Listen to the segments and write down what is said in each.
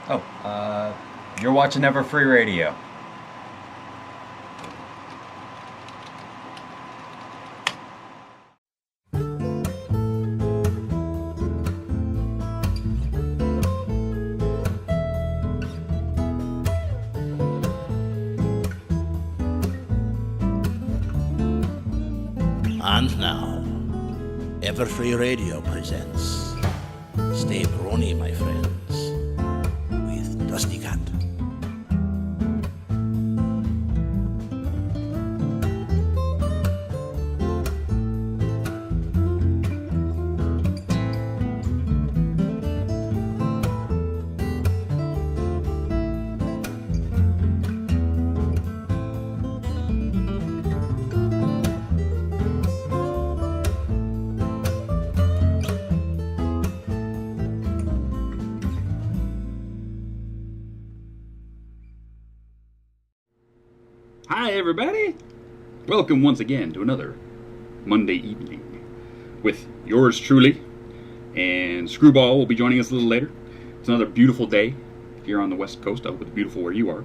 Oh, you're watching Ever Free Radio. And now, Everfree Radio presents Stay Brony, My Friends, with DustyKatt. Hi everybody! Welcome once again to another Monday evening with yours truly, and Screwball will be joining us a little later. It's another beautiful day here on the West Coast. I hope it's beautiful where you are.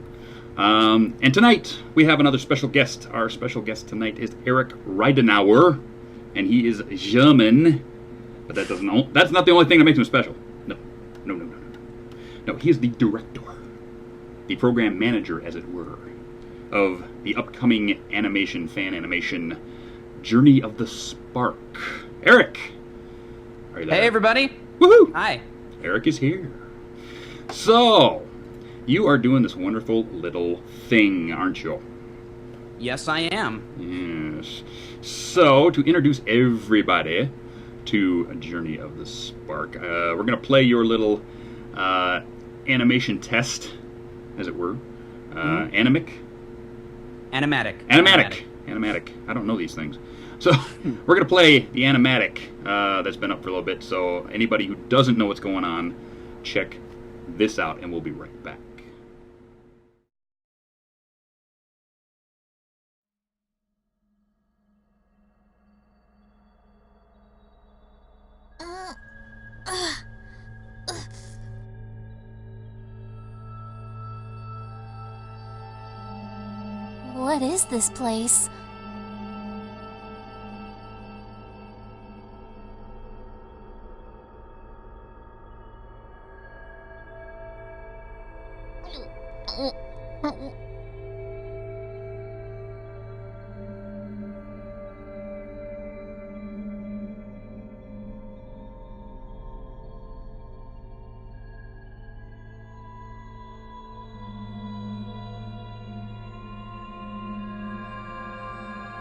And tonight we have another special guest. Our special guest tonight is Eric Ridenour, and he is German, but that's not the only thing that makes him special. No. No, he is the director, the program manager, as it were, of the upcoming fan animation, Journey of the Spark. Eric! Are you there? Hey, everybody! Woohoo! Hi. Eric is here. So, you are doing this wonderful little thing, aren't you? Yes, I am. Yes. So, to introduce everybody to a Journey of the Spark, we're going to play your little animation test, as it were. Animatic. I don't know these things. So we're going to play the animatic that's been up for a little bit. So anybody who doesn't know what's going on, check this out and we'll be right back. What is this place?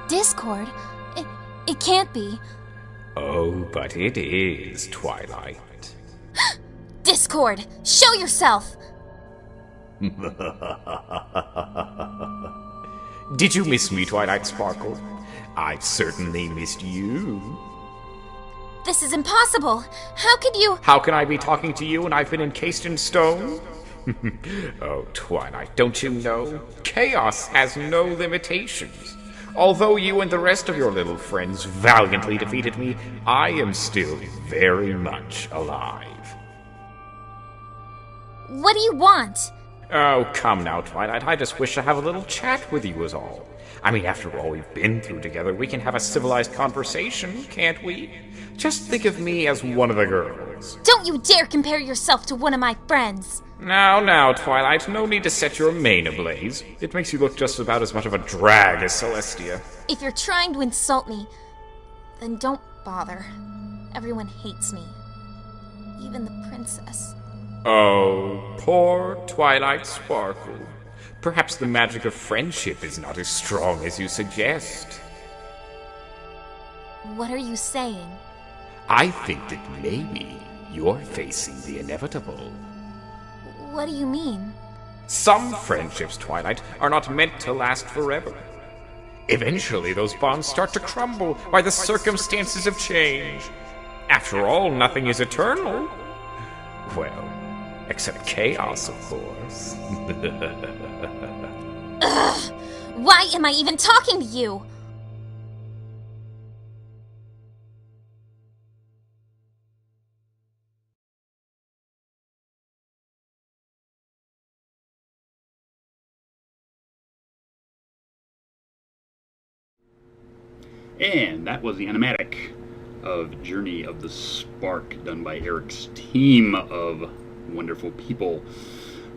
Discord? It can't be. Oh, but it is, Twilight. Discord, show yourself! Did you miss me, Twilight Sparkle? I've certainly missed you. This is impossible. How could you— How can I be talking to you when I've been encased in stone? Oh, Twilight, don't you know? Chaos has no limitations. Although you and the rest of your little friends valiantly defeated me, I am still very much alive. What do you want? Oh, come now, Twilight. I just wish to have a little chat with you is all. I mean, after all we've been through together, we can have a civilized conversation, can't we? Just think of me as one of the girls. Don't you dare compare yourself to one of my friends! Now, Twilight, no need to set your mane ablaze. It makes you look just about as much of a drag as Celestia. If you're trying to insult me, then don't bother. Everyone hates me. Even the princess. Oh, poor Twilight Sparkle. Perhaps the magic of friendship is not as strong as you suggest. What are you saying? I think that maybe you're facing the inevitable. What do you mean? Some friendships, Twilight, are not meant to last forever. Eventually, those bonds start to crumble by the circumstances of change. After all, nothing is eternal. Well, except chaos, of course. Ugh! Why am I even talking to you? And that was the animatic of Journey of the Spark, done by Eric's team of wonderful people.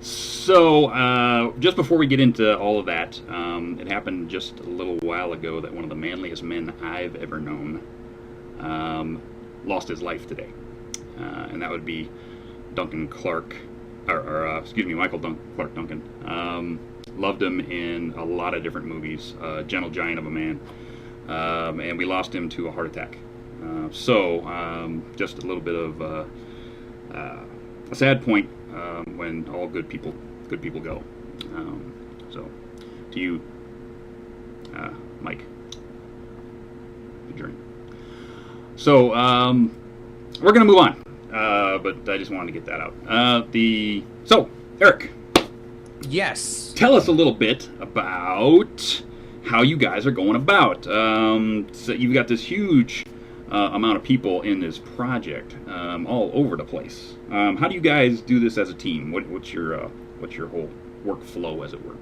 So, just before we get into all of that, it happened just a little while ago that one of the manliest men I've ever known lost his life today. And that would be Duncan Clark, Michael Clark Duncan. Loved him in a lot of different movies, gentle giant of a man. And we lost him to a heart attack. So, just a little bit of a sad point when all good people go. So, to you, Mike, good journey. So, we're gonna move on, but I just wanted to get that out. So, Eric. Yes. Tell us a little bit about how you guys are going about. So you've got this huge amount of people in this project, all over the place. How do you guys do this as a team? What's your whole workflow, as it were?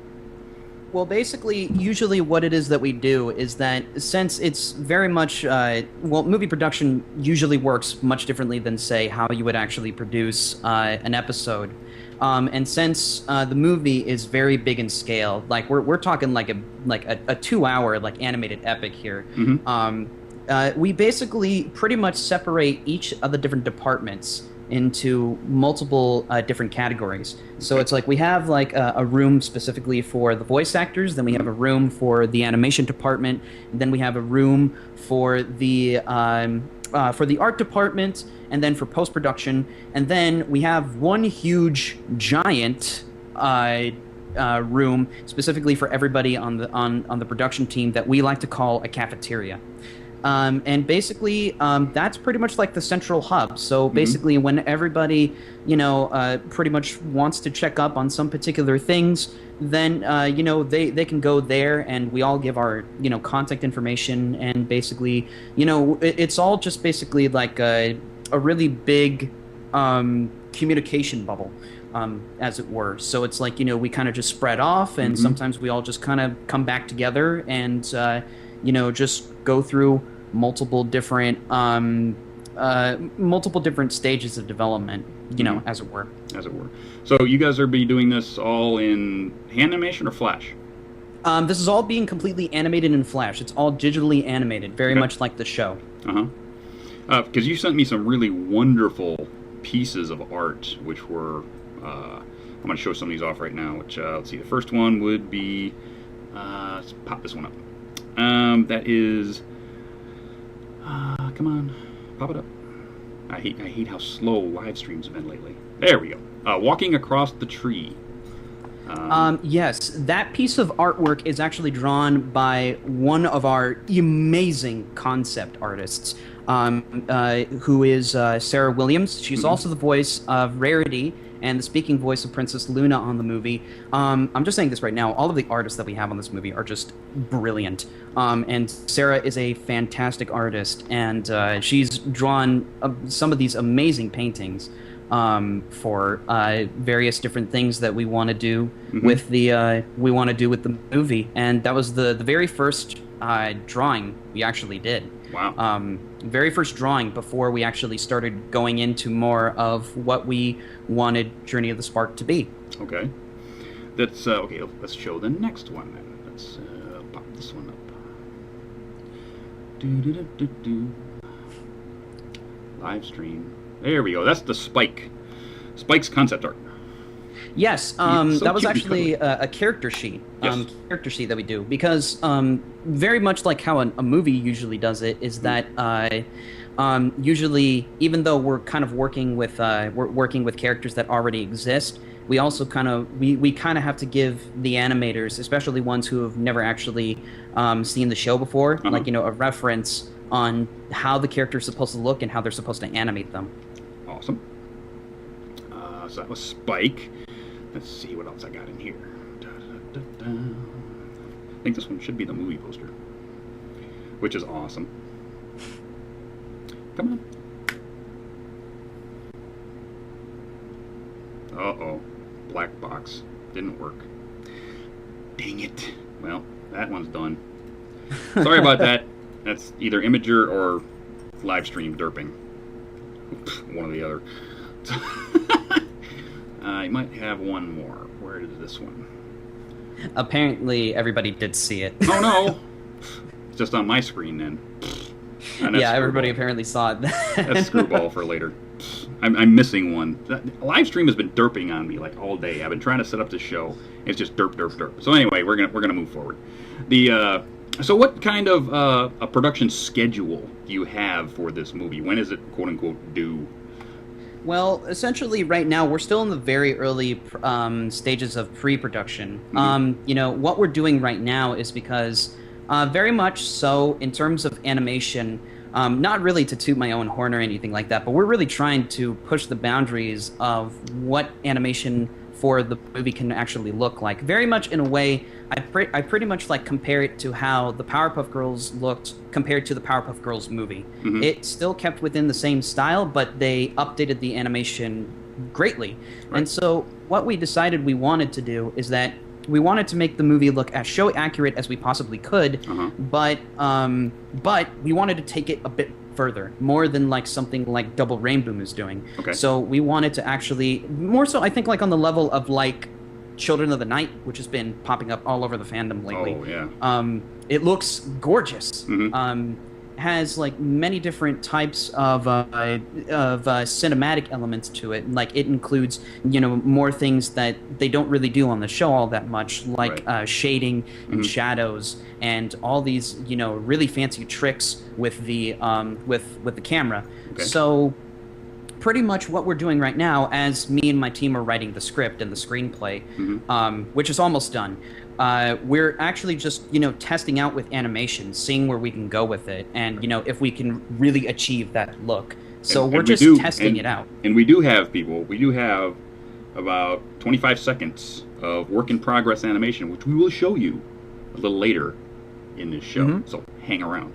Well, basically, usually what it is that we do is that since it's very much, movie production usually works much differently than, say, how you would actually produce an episode. And since the movie is very big in scale, like we're talking like a 2-hour like animated epic here. Mm-hmm. We basically pretty much separate each of the different departments into multiple different categories. So it's like we have like a room specifically for the voice actors, then we have a room for the animation department, and then we have a room for the art department, and then for post-production, and then we have one huge giant room specifically for everybody on the production team that we like to call a cafeteria. And basically, that's pretty much like the central hub. So basically, when everybody, pretty much wants to check up on some particular things, then, they can go there, and we all give our, contact information, and basically, it's all just basically like a really big communication bubble, as it were. So it's like, we kind of just spread off, and sometimes we all just kind of come back together and, just go through multiple different stages of development, as it were. As it were. So you guys are be doing this all in hand animation or Flash? This is all being completely animated in Flash. It's all digitally animated, very much like the show. Because you sent me some really wonderful pieces of art, which were, I'm going to show some of these off right now, which, let's see, the first one would be, let's pop this one up. That is, come on, pop it up. I hate how slow live streams have been lately. There we go. Walking Across the Tree. Yes, that piece of artwork is actually drawn by one of our amazing concept artists, who is Sarah Williams. She's also the voice of Rarity and the speaking voice of Princess Luna on the movie. I'm just saying this right now, all of the artists that we have on this movie are just brilliant. And Sarah is a fantastic artist, and she's drawn some of these amazing paintings for various different things that we want to do with the movie. And that was the very first drawing we actually did. Wow. Very first drawing before we actually started going into more of what we wanted Journey of the Spark to be. Okay. That's okay. Let's show the next one then. Let's pop this one up. Live stream. There we go. That's the Spike's concept art. Yes, that was actually a character sheet. Yes. Character sheet that we do, because very much like how a movie usually does it, is that usually, even though we're kind of working with characters that already exist, we also kind of have to give the animators, especially ones who have never actually seen the show before, like a reference on how the character is supposed to look and how they're supposed to animate them. Awesome. So that was Spike. Let's see what else I got in here. I think this one should be the movie poster, which is awesome. Come on. Uh-oh. Black box. Didn't work. Dang it. Well, that one's done. Sorry about that. That's either Imager or live stream derping. One or the other. I might have one more. Where is this one? Apparently, everybody did see it. Oh no! It's just on my screen then. Yeah, everybody apparently saw it. That's screwball for later. I'm missing one. Live stream has been derping on me like all day. I've been trying to set up this show. It's just derp, derp, derp. So anyway, we're gonna move forward. So what kind of a production schedule do you have for this movie? When is it quote unquote due? Well, essentially, right now we're still in the very early stages of pre-production. Mm-hmm. What we're doing right now is because, very much so, in terms of animation, not really to toot my own horn or anything like that, but we're really trying to push the boundaries of what animation for the movie can actually look like. Very much in a way, I pretty much like compare it to how the Powerpuff Girls looked compared to the Powerpuff Girls movie. Mm-hmm. It still kept within the same style, but they updated the animation greatly. Right. And so what we decided we wanted to do is that we wanted to make the movie look as show accurate as we possibly could, but we wanted to take it a bit further, more than like something like Double Rainboom is doing. Okay. So we wanted to actually, more so I think like on the level of like Children of the Night, which has been popping up all over the fandom lately. Oh, yeah. It looks gorgeous. Mm-hmm. Has like many different types of cinematic elements to it. Like it includes, more things that they don't really do on the show all that much, like shading and shadows and all these, really fancy tricks with the with the camera. Okay. So pretty much what we're doing right now, as me and my team are writing the script and the screenplay, which is almost done. We're actually just, testing out with animation, seeing where we can go with it, and, if we can really achieve that look. So we're just testing it out. And we do have about 25 seconds of work-in-progress animation, which we will show you a little later in this show. So hang around.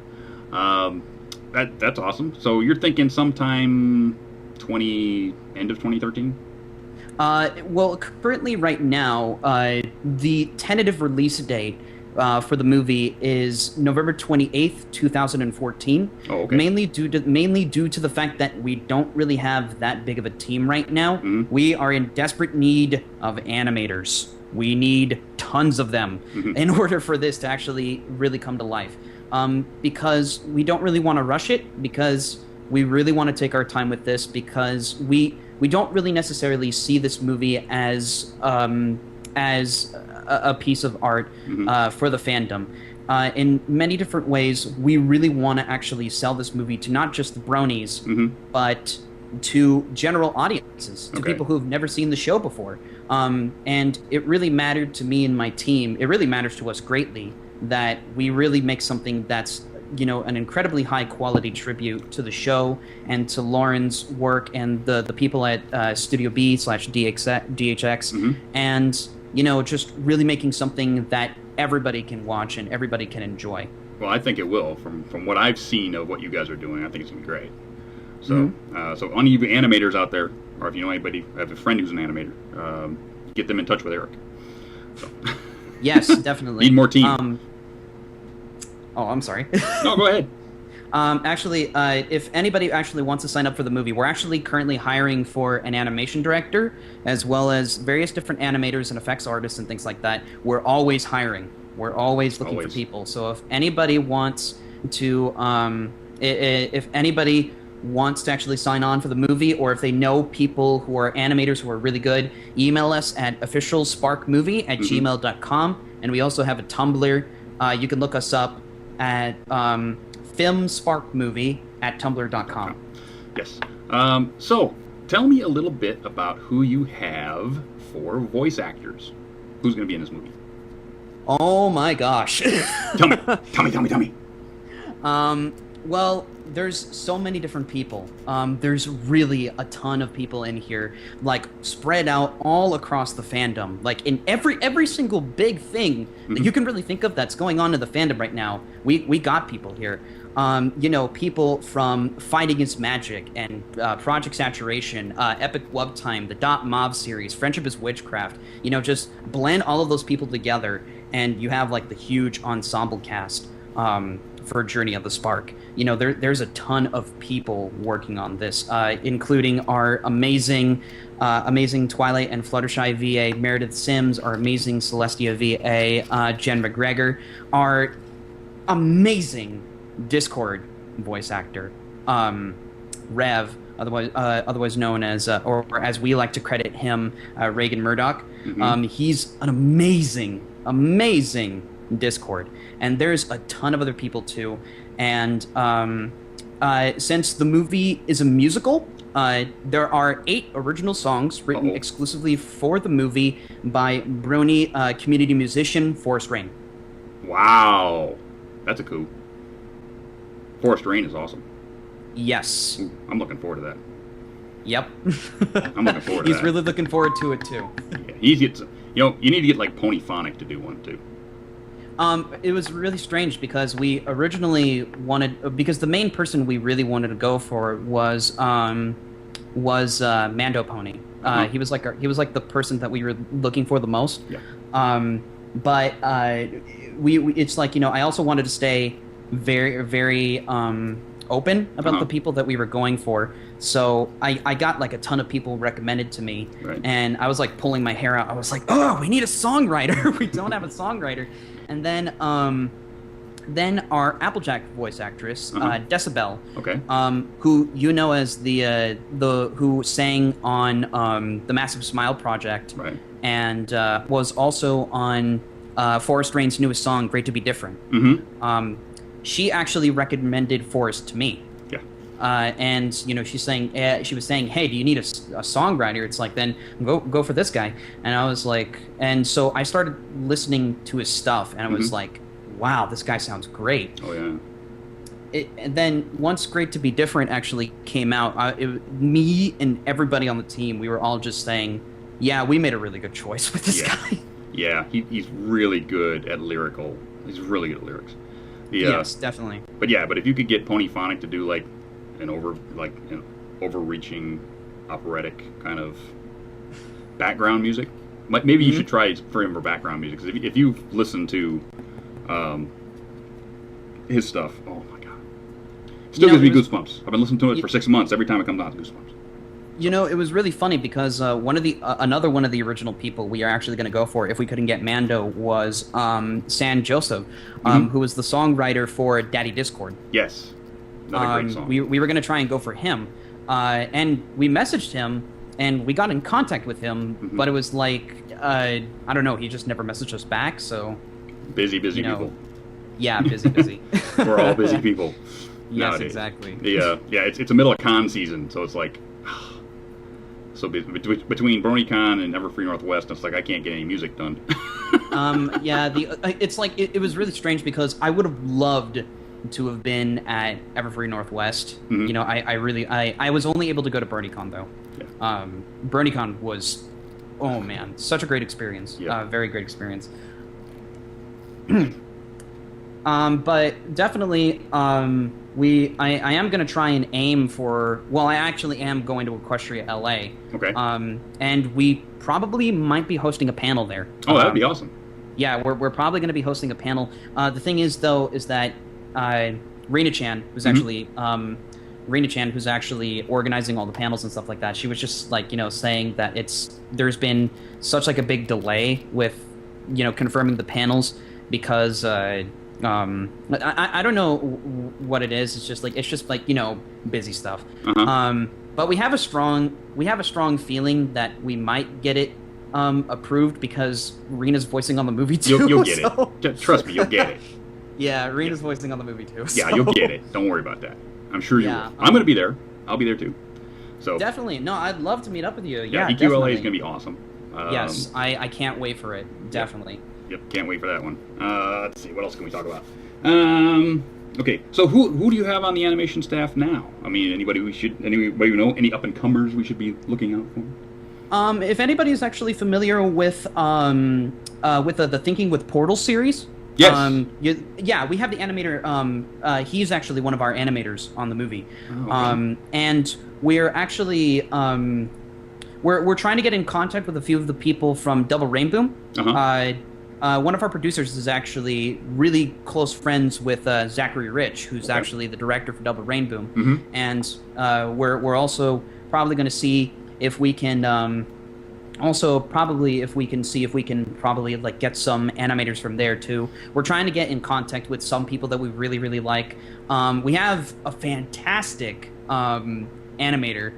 That's awesome. So you're thinking sometime end of 2013? Well, currently, right now, the tentative release date for the movie is November 28th, 2014. Oh, okay. Mainly due to the fact that we don't really have that big of a team right now. We are in desperate need of animators. We need tons of them in order for this to actually really come to life. Because we don't really want to rush it, because we really want to take our time with this, because we don't really necessarily see this movie as a piece of art for the fandom. In many different ways, we really want to actually sell this movie to not just the bronies, but to general audiences, to people who've never seen the show before. And it really mattered to me and my team. It really matters to us greatly that we really make something that's an incredibly high quality tribute to the show and to Lauren's work and the people at Studio B/DHX, and just really making something that everybody can watch and everybody can enjoy. Well, I think it will. From what I've seen of what you guys are doing, I think it's gonna be great. So, so any of you animators out there, or if you know anybody, have a friend who's an animator, get them in touch with Eric. So. Yes, definitely. Need more team. Oh, I'm sorry. No, go ahead. Actually, if anybody actually wants to sign up for the movie, we're actually currently hiring for an animation director, as well as various different animators and effects artists and things like that. We're always hiring. We're always looking for people. So if anybody wants to, actually sign on for the movie, or if they know people who are animators who are really good, email us at officialsparkmovie@gmail.com. And we also have a Tumblr. You can look us up at filmsparkmovie@tumblr.com. Yes. So, tell me a little bit about who you have for voice actors. Who's going to be in this movie? Oh my gosh. Tell me. Well, there's so many different people. There's really a ton of people in here, like spread out all across the fandom. Like in every single big thing that you can really think of that's going on in the fandom right now, we got people here. People from Fight Against Magic and Project Saturation, Epic Wub Time, the Dot Mob series, Friendship is Witchcraft. Just blend all of those people together, and you have like the huge ensemble cast. for Journey of the Spark. You know, there's a ton of people working on this, including our amazing Twilight and Fluttershy VA Meredith Sims, our amazing Celestia VA Jen McGregor, our amazing Discord voice actor Rev, otherwise known as, or as we like to credit him, Reagan Murdoch. He's an amazing Discord, and there's a ton of other people too. And since the movie is a musical, there are 8 original songs written exclusively for the movie by BRONY community musician Forrest Rain. Wow, that's a coup. Forrest Rain is awesome. Yes. Ooh, I'm looking forward to that. Yep. I'm looking forward to He's that. really looking forward to it too. Yeah, he gets, you know, you need to get like Ponyphonic to do one too. It was really strange because we originally wanted, because the main person we really wanted to go for was Mando Pony. He was like the person that we were looking for the most. Yeah. But we it's like, you know, I also wanted to stay very open about the people that we were going for. So I got like a ton of people recommended to me, and I was like pulling my hair out. I was like, oh, we need a songwriter. We don't have a songwriter. And then our Applejack voice actress, Decibel, who you know as the who sang on the Massive Smile project, and was also on Forrest Rain's newest song, "Great to Be Different." She actually recommended Forrest to me. Yeah. And you know, she was saying, hey, do you need a songwriter? It's like, then go for this guy. And I was like, and so I started listening to his stuff, and I was like, wow, this guy sounds great. Oh yeah. And then once "Great to Be Different" actually came out, me and everybody on the team, we were all just saying, yeah, we made a really good choice with this guy. Yeah, he's really good at lyrical. He's really good at lyrics. Yes, definitely. But yeah, but if you could get Ponyphonic to do like an overreaching operatic kind of background music, maybe you should try for him for background music. Because if you listen to his stuff, oh my god, still gives me goosebumps. I've been listening to it for 6 months. Every time it comes out, it's goosebumps. You know, it was really funny because another one of the original people we are actually going to go for, if we couldn't get Mando, was San Joseph, who was the songwriter for Daddy Discord. Yes, another great song. We were going to try and go for him, and we messaged him, and we got in contact with him, but it was like, I don't know, he just never messaged us back, so... Busy people. Yeah, busy. We're all busy people Yes, nowadays. exactly. Yeah, it's the middle of con season, so it's like... So between BronyCon and Everfree Northwest, it's like I can't get any music done. Yeah, it's like it was really strange because I would have loved to have been at Everfree Northwest. You know, I was only able to go to BronyCon though. Yeah. BronyCon was, oh man, such a great experience. Yeah. Very great experience. But definitely, I am going to try and aim for... Well, I actually am going to Equestria LA. Okay. And we probably might be hosting a panel there. Oh, that'd be awesome. Yeah, we're probably going to be hosting a panel. The thing is, though, is that Rena-chan, who's actually... Rena-chan, who's actually organizing all the panels and stuff like that, she was just, like, you know, saying that there's been such, like, a big delay with, you know, confirming the panels because... I don't know what it is. It's just like you know, busy stuff. But we have a strong feeling that we might get it approved because Rena's voicing on the movie too. You'll get it. Trust me, you'll get it. Yeah, Rena's voicing on the movie too. Yeah, you'll get it. Don't worry about that. I'm sure you will. I'm going to be there. I'll be there too. So definitely. No, I'd love to meet up with you. Yeah, EQLA is going to be awesome. Yes, I can't wait for it. Definitely. Yep, can't wait for that one. Let's see, what else can we talk about? Okay, so who do you have on the animation staff now? I mean, anybody you know, any up and comers we should be looking out for? If anybody is actually familiar with the Thinking with Portals series, yes, yeah, we have the animator. He's actually one of our animators on the movie, and we're actually we're trying to get in contact with a few of the people from Double Rainbow. one of our producers is actually really close friends with Zachary Rich, who's actually the director for Double Rainboom, and we're also probably going to see if we can probably like get some animators from there too. We're trying to get in contact with some people that we really like. We have a fantastic animator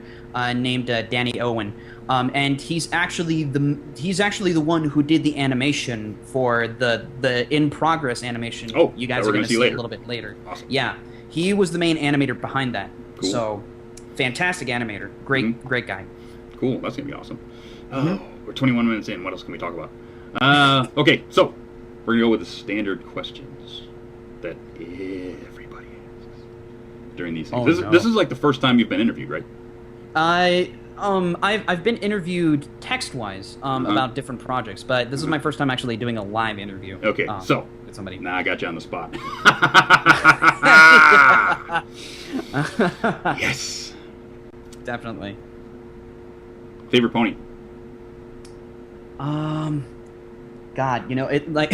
named Danny Owen, and he's actually the one who did the animation for the in progress animation. Oh, you guys are going to see a little bit later. Awesome. Yeah, he was the main animator behind that. Cool. So fantastic animator, great guy. Cool, that's gonna be awesome. Oh, we're 21 minutes in. What else can we talk about? Okay, so we're gonna go with the standard questions that everybody asks during these things. This is like the first time you've been interviewed, right? I've been interviewed text-wise about different projects, but this is my first time actually doing a live interview. Okay, so with somebody. Nah, I got you on the spot. Yes. Definitely. Favorite pony? God, it like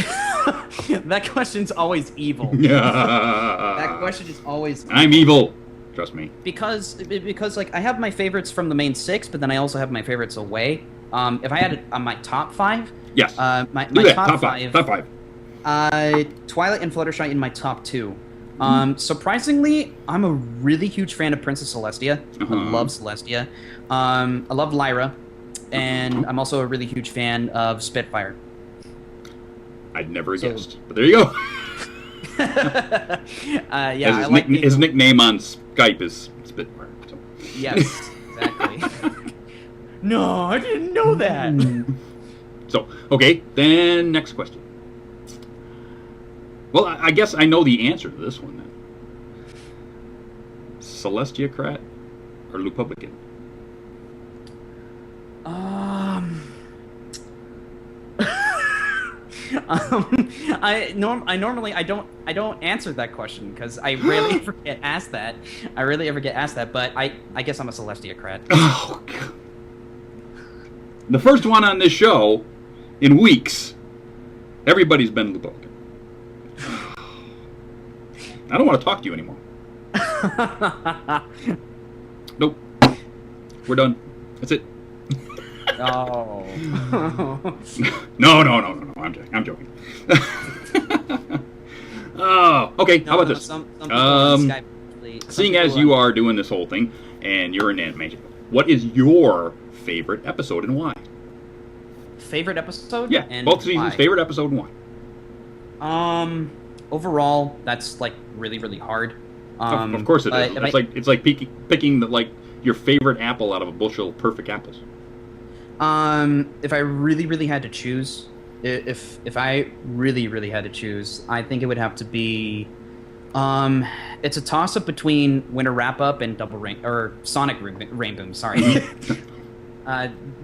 that question's always evil. That question is always evil. I'm evil. Trust me. Because like I have my favorites from the main 6, but then I also have my favorites away. If I had it on my top 5, yes. My top five. Top 5. Twilight and Fluttershy in my top 2. Surprisingly, I'm a really huge fan of Princess Celestia. I love Celestia. I love Lyra, and I'm also a really huge fan of Spitfire. I'd never guessed, but there you go. Yeah, his nickname on Skype is Spitfire. So. Yes, exactly. No, I didn't know that. So, okay, then next question. Well, I guess I know the answer to this one then. CelestiaKrat or Lupublican? I normally don't answer that question because I rarely ever get asked that. But I guess I'm a CelestiaKrat. Oh God. The first one on this show in weeks. Everybody's been Lupublican. I don't want to talk to you anymore. Nope. We're done. That's it. Oh. No. I'm joking. Oh, okay. How about this? Seeing as you are doing this whole thing and you're in animation, what is your favorite episode and why? Favorite episode? Yeah, and both seasons. why? Favorite episode and why? Overall, that's like really hard. Of course it is. It's like picking the, your favorite apple out of a bushel of perfect apples. If I really had to choose, if I really had to choose, I think it would have to be, it's a toss up between Winter Wrap Up and Sonic Rainboom. Sorry.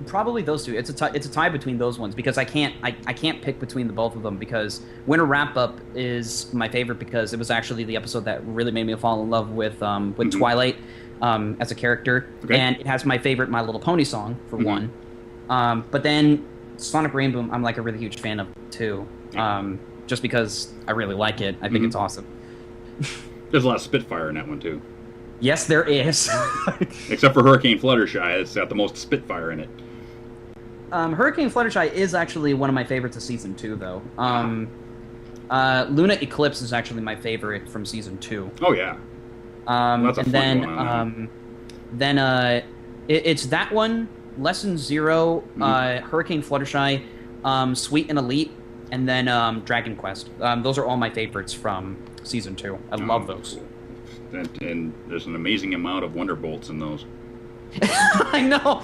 Probably those two. It's a tie between those ones because I can't pick between the both of them because Winter Wrap Up is my favorite because it was actually the episode that really made me fall in love with Twilight as a character, and it has my favorite My Little Pony song for one. But then Sonic Rainboom, I'm like a really huge fan of too, just because I really like it. I think it's awesome. There's a lot of Spitfire in that one too. Yes, there is. Except for Hurricane Fluttershy, it's got the most Spitfire in it. Hurricane Fluttershy is actually one of my favorites of season 2, though. Luna Eclipse is actually my favorite from season 2. Oh yeah. That's a fun one. Then it's that one, Lesson 0, Hurricane Fluttershy, Sweet and Elite, and then Dragon Quest. Those are all my favorites from season 2. I love those. Cool. And there's an amazing amount of Wonderbolts in those. I know.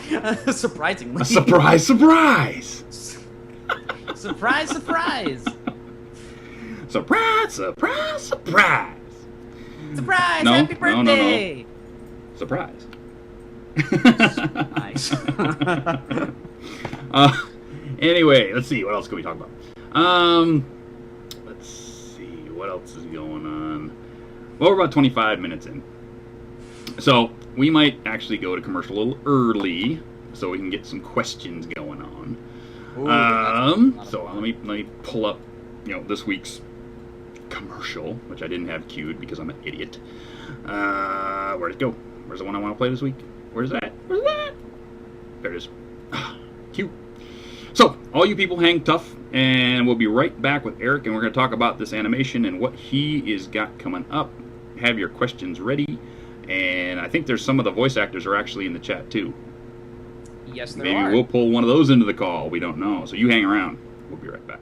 Surprisingly. A surprise! Surprise! Surprise! Surprise! Surprise! Surprise! No, Happy birthday! No. Surprise! Nice. Anyway, let's see. What else can we talk about? Let's see. What else is going on? Well, we're about 25 minutes in. So, we might actually go to commercial a little early so we can get some questions going on. So let me pull up, this week's commercial, which I didn't have queued because I'm an idiot. Where'd it go? Where's the one I want to play this week? Where's that? There it is. Cute. So, all you people hang tough, and we'll be right back with Eric, and we're going to talk about this animation and what he is got coming up. Have your questions ready, and I think there's some of the voice actors are actually in the chat too. Yes, there Maybe are. we'll pull one of those into the call. We don't know. So you hang around. We'll be right back.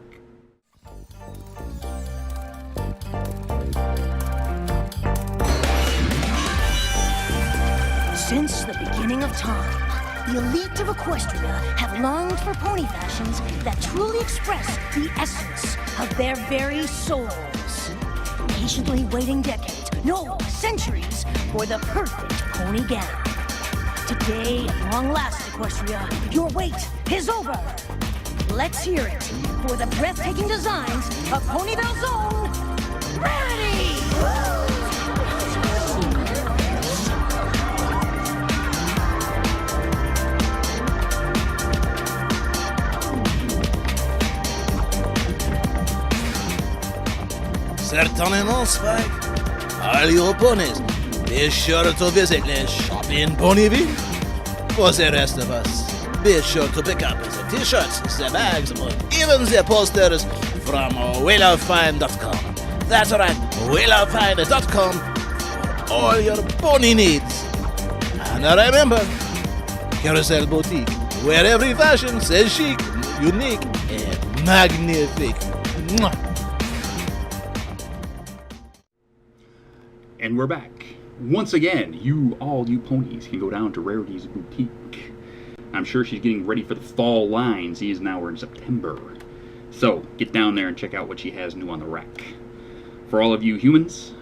Since the beginning of time, the elite of Equestria have longed for pony fashions that truly express the essence of their very souls. Patiently waiting decades, no, centuries, for the perfect pony gown. Today, at long last, Equestria, your wait is over. Let's hear it for the breathtaking designs of Ponyville's own Rarity! Certainement, Spike. All your ponies, be sure to visit the shop in Ponyville. For the rest of us, be sure to pick up the t-shirts, the bags, or even the posters from wouldnt.com. That's right, wouldnt.com for all your pony needs. And remember, Carousel Boutique, where every fashion says chic, unique, and magnifique. Mwah. And we're back. Once again, all you ponies can go down to Rarity's boutique. I'm sure she's getting ready for the fall line. See, now we're in September. So, get down there and check out what she has new on the rack. For all of you humans,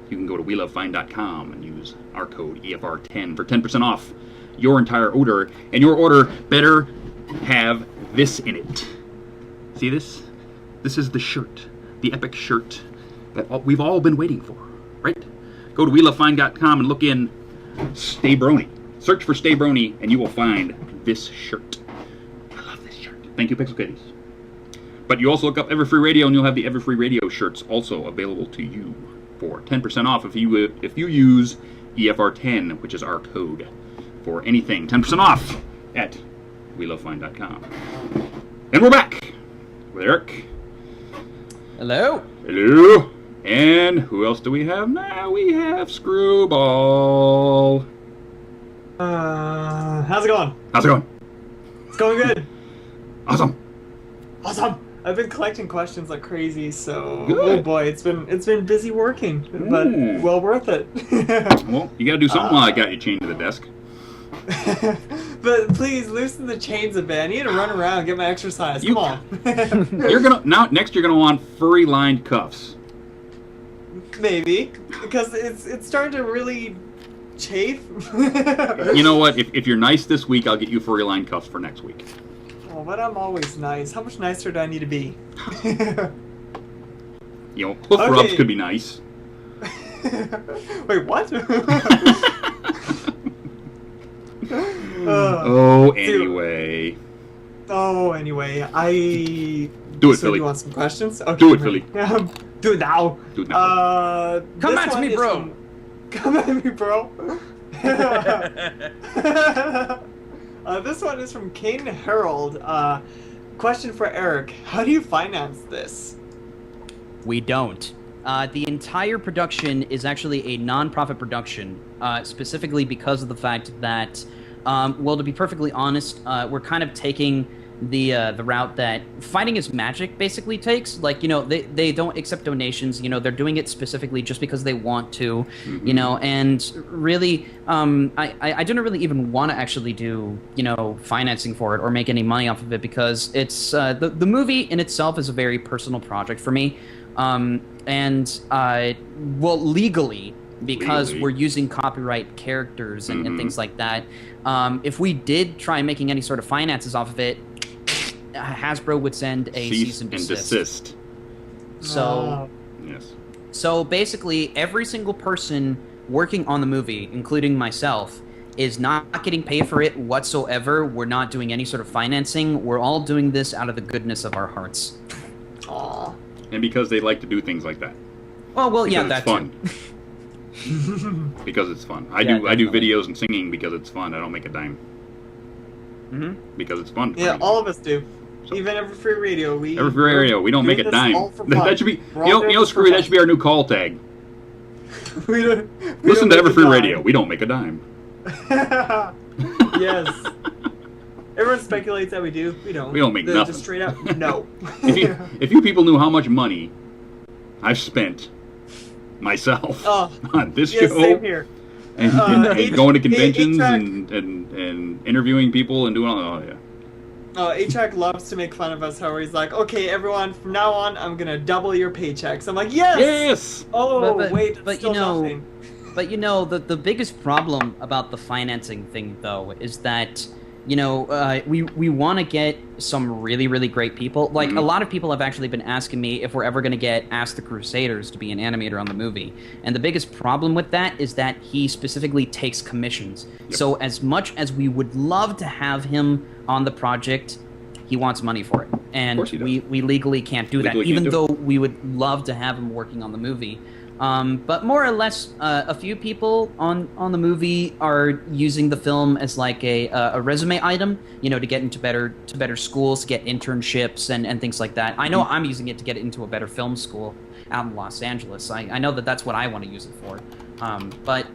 you can go to WeLoveFine.com and use our code EFR10 for 10% off your entire order. And your order better have this in it. See this? This is the shirt. The epic shirt that we've all been waiting for, right? Go to WeLoveFine.com and look in Stay Brony. Search for Stay Brony and you will find this shirt. I love this shirt. Thank you, Pixel Kitties. But you also look up Everfree Radio and you'll have the Everfree Radio shirts also available to you for 10% off if you use EFR10, which is our code for anything. 10% off at WeLoveFine.com. And we're back with Eric. Hello. Hello. And who else do we have now? We have Screwball. How's it going? How's it going? It's going good. Awesome. Awesome. I've been collecting questions like crazy, so Good. oh boy, it's been busy working, but Ooh. well worth it. Well, you gotta do something while I got you chained to the desk. But please loosen the chains a bit. I need to run around and get my exercise. Come on. Next you're gonna want furry lined cuffs. Maybe because it's starting to really chafe. You know what? If you're nice this week, I'll get you furry lined cuffs for next week. Oh, but I'm always nice. How much nicer do I need to be? Hoof rubs could be nice. Wait, what? Anyway. I... Do it, so Philly. you want some questions? Okay, Do it, Philly. Do it now. Do it now. Come at me, bro. Come at me, bro. This one is from Kane Harold. Question for Eric. How do you finance this? We don't. The entire production is actually a non-profit production, specifically because of the fact that, well, to be perfectly honest, we're kind of taking the route that Fighting is Magic basically takes. Like, they don't accept donations. They're doing it specifically just because they want to, and really, I didn't really even want to actually do, financing for it or make any money off of it because it's, the movie in itself is a very personal project for me. Legally, because we're using copyright characters and things like that, if we did try making any sort of finances off of it, Hasbro would send a cease and desist. So, yes. So basically, every single person working on the movie, including myself, is not getting paid for it whatsoever. We're not doing any sort of financing. We're all doing this out of the goodness of our hearts. Aw. And because they like to do things like that. Well, yeah, Because that's it's fun. Because it's fun. I Yeah, do definitely. videos and singing because it's fun. I don't make a dime. Because it's fun. Yeah, for me. all of us do. So- Even Ever Free Radio, we... Every free radio, we don't make a doing this dime. all for That fun. should be, We're you all know, doing this screw for that fun. should be our new call tag. we don't Listen to make Ever a Free dime. Radio. We don't make a dime. Yes. Everyone speculates that we do. We don't. We don't make nothing. Just straight up, no. If you people knew how much money I've spent myself Oh, on this yeah, show same here. and H- going to conventions H-Track- and interviewing people and doing all. Oh yeah. A-Track loves to make fun of us. How he's like, okay, everyone, from now on, I'm gonna double your paychecks. I'm like, yes. Yes. Oh, But- wait, but still you know- nothing. But the biggest problem about the financing thing, though, is that we want to get some really, really great people. Like, a lot of people have actually been asking me if we're ever going to get Ask the Crusaders to be an animator on the movie. And the biggest problem with that is that he specifically takes commissions. Yep. So as much as we would love to have him on the project, he wants money for it. And course he does. we legally can't do that, Legally even can't do though we would love to have him working on the movie. But more or less, a few people on the movie are using the film as like a resume item, to get into better schools, to get internships and things like that. I know I'm using it to get into a better film school out in Los Angeles. I know that's what I want to use it for. But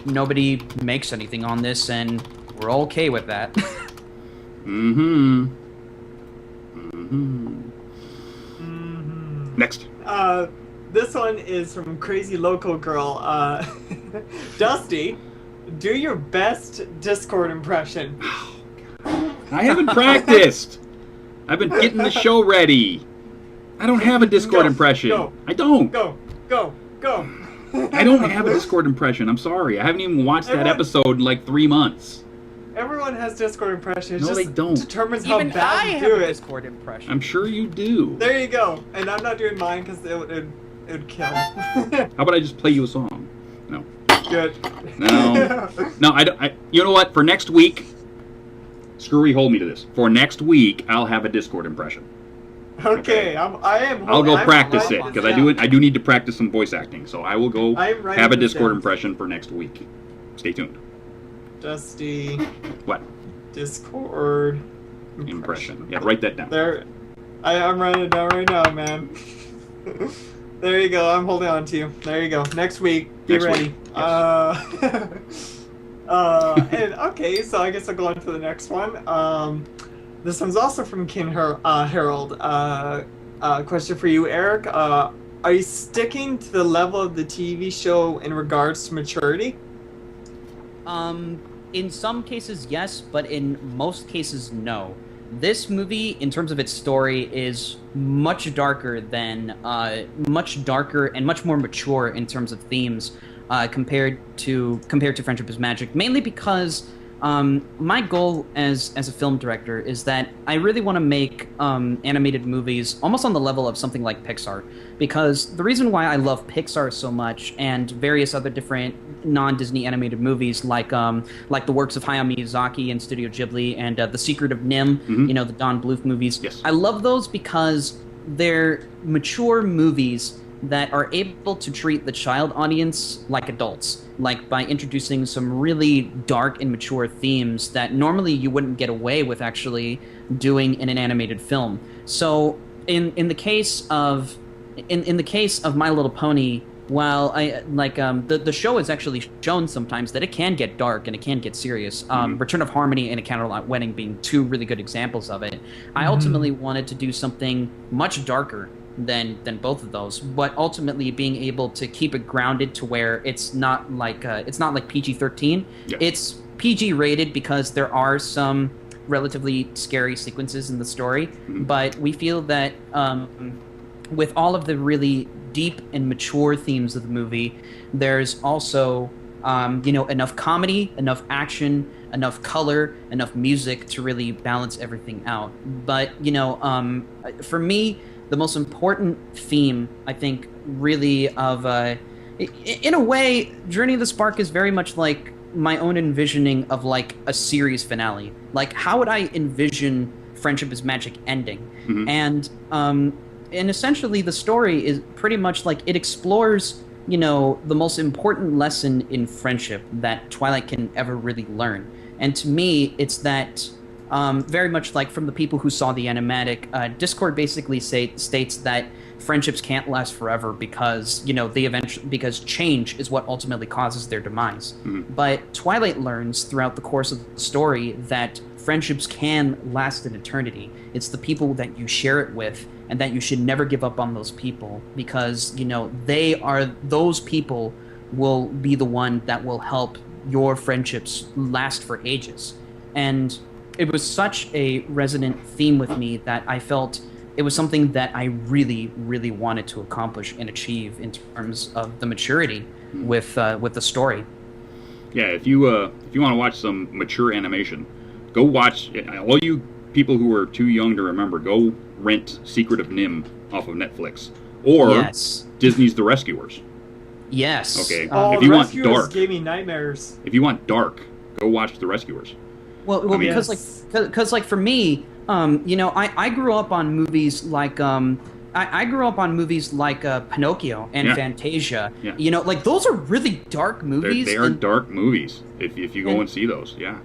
nobody makes anything on this, and we're okay with that. Next. This one is from Crazy Local Girl. Dusty, do your best Discord impression. I haven't practiced. I've been getting the show ready. I don't have a Discord Go, impression. go. I don't. Go, go, go. I don't have a Discord impression. I'm sorry. I haven't even watched that Everyone- episode in like 3 months. Everyone has Discord impressions. No, It they just don't. determines how Even I bad you have do a it. Discord impression. I'm sure you do. There you go. And I'm not doing mine because it would kill. How about I just play you a song? No. Good. No. No, I don't. You know what? For next week, Screwy, hold me to this. For next week, I'll have a Discord impression. Okay, I am. I'll go I'm practice writing it this because I down. do need to practice some voice acting. So I will go I'm writing have a this Discord down. impression for next week. Stay tuned. Dusty What? Discord Impression. Yeah, write that down. There, I'm writing it down right now, man. There you go. I'm holding on to you. There you go. Next week, be Next ready. week, yes. And okay, so I guess I'll go on to the next one. This one's also from Harold. Question for you, Eric. Are you sticking to the level of the TV show in regards to maturity? In some cases, yes, but in most cases, no. This movie, in terms of its story, is much darker and much more mature in terms of themes compared to Friendship is Magic. Mainly because my goal as a film director is that I really want to make animated movies almost on the level of something like Pixar. Because the reason why I love Pixar so much and various other different non-Disney animated movies like the works of Hayao Miyazaki and Studio Ghibli and The Secret of NIMH, the Don Bluth movies. Yes. I love those because they're mature movies that are able to treat the child audience like adults, like by introducing some really dark and mature themes that normally you wouldn't get away with actually doing in an animated film. So in the case of My Little Pony, while the show is actually shown sometimes that it can get dark and it can get serious. Return of Harmony and A Candlelight Wedding being two really good examples of it. I ultimately wanted to do something much darker than both of those, but ultimately being able to keep it grounded to where it's not like PG-13. Yeah. It's PG rated because there are some relatively scary sequences in the story, but we feel that with all of the really deep and mature themes of the movie, there's also enough comedy, enough action, enough color, enough music to really balance everything out. But for me, the most important theme, I think, really of in a way, Journey of the Spark is very much like my own envisioning of like a series finale. Like, how would I envision Friendship is Magic ending? Mm-hmm. And essentially the story is pretty much like it explores, you know, the most important lesson in friendship that Twilight can ever really learn. And to me, it's that very much like from the people who saw the animatic, Discord basically states that friendships can't last forever because, you know, because change is what ultimately causes their demise. Mm-hmm. But Twilight learns throughout the course of the story that friendships can last an eternity. It's the people that you share it with, and that you should never give up on those people, because, you know, those people will be the one that will help your friendships last for ages. And it was such a resonant theme with me that I felt it was something that I really, really wanted to accomplish and achieve in terms of the maturity with the story. Yeah, if you want to watch some mature animation, go watch. All you people who are too young to remember, go rent Secret of Nim off of Netflix, or Yes. Disney's The Rescuers. Yes. Okay. Oh, If you want Rescuers dark, gave me nightmares. if you want dark, go watch The Rescuers. Well, I mean- because like for me, you know, I grew up on movies like I grew up on movies like Pinocchio and Yeah. Fantasia. Yeah. You know, like those are really dark movies. They are and- dark movies. If you go and see those, yeah.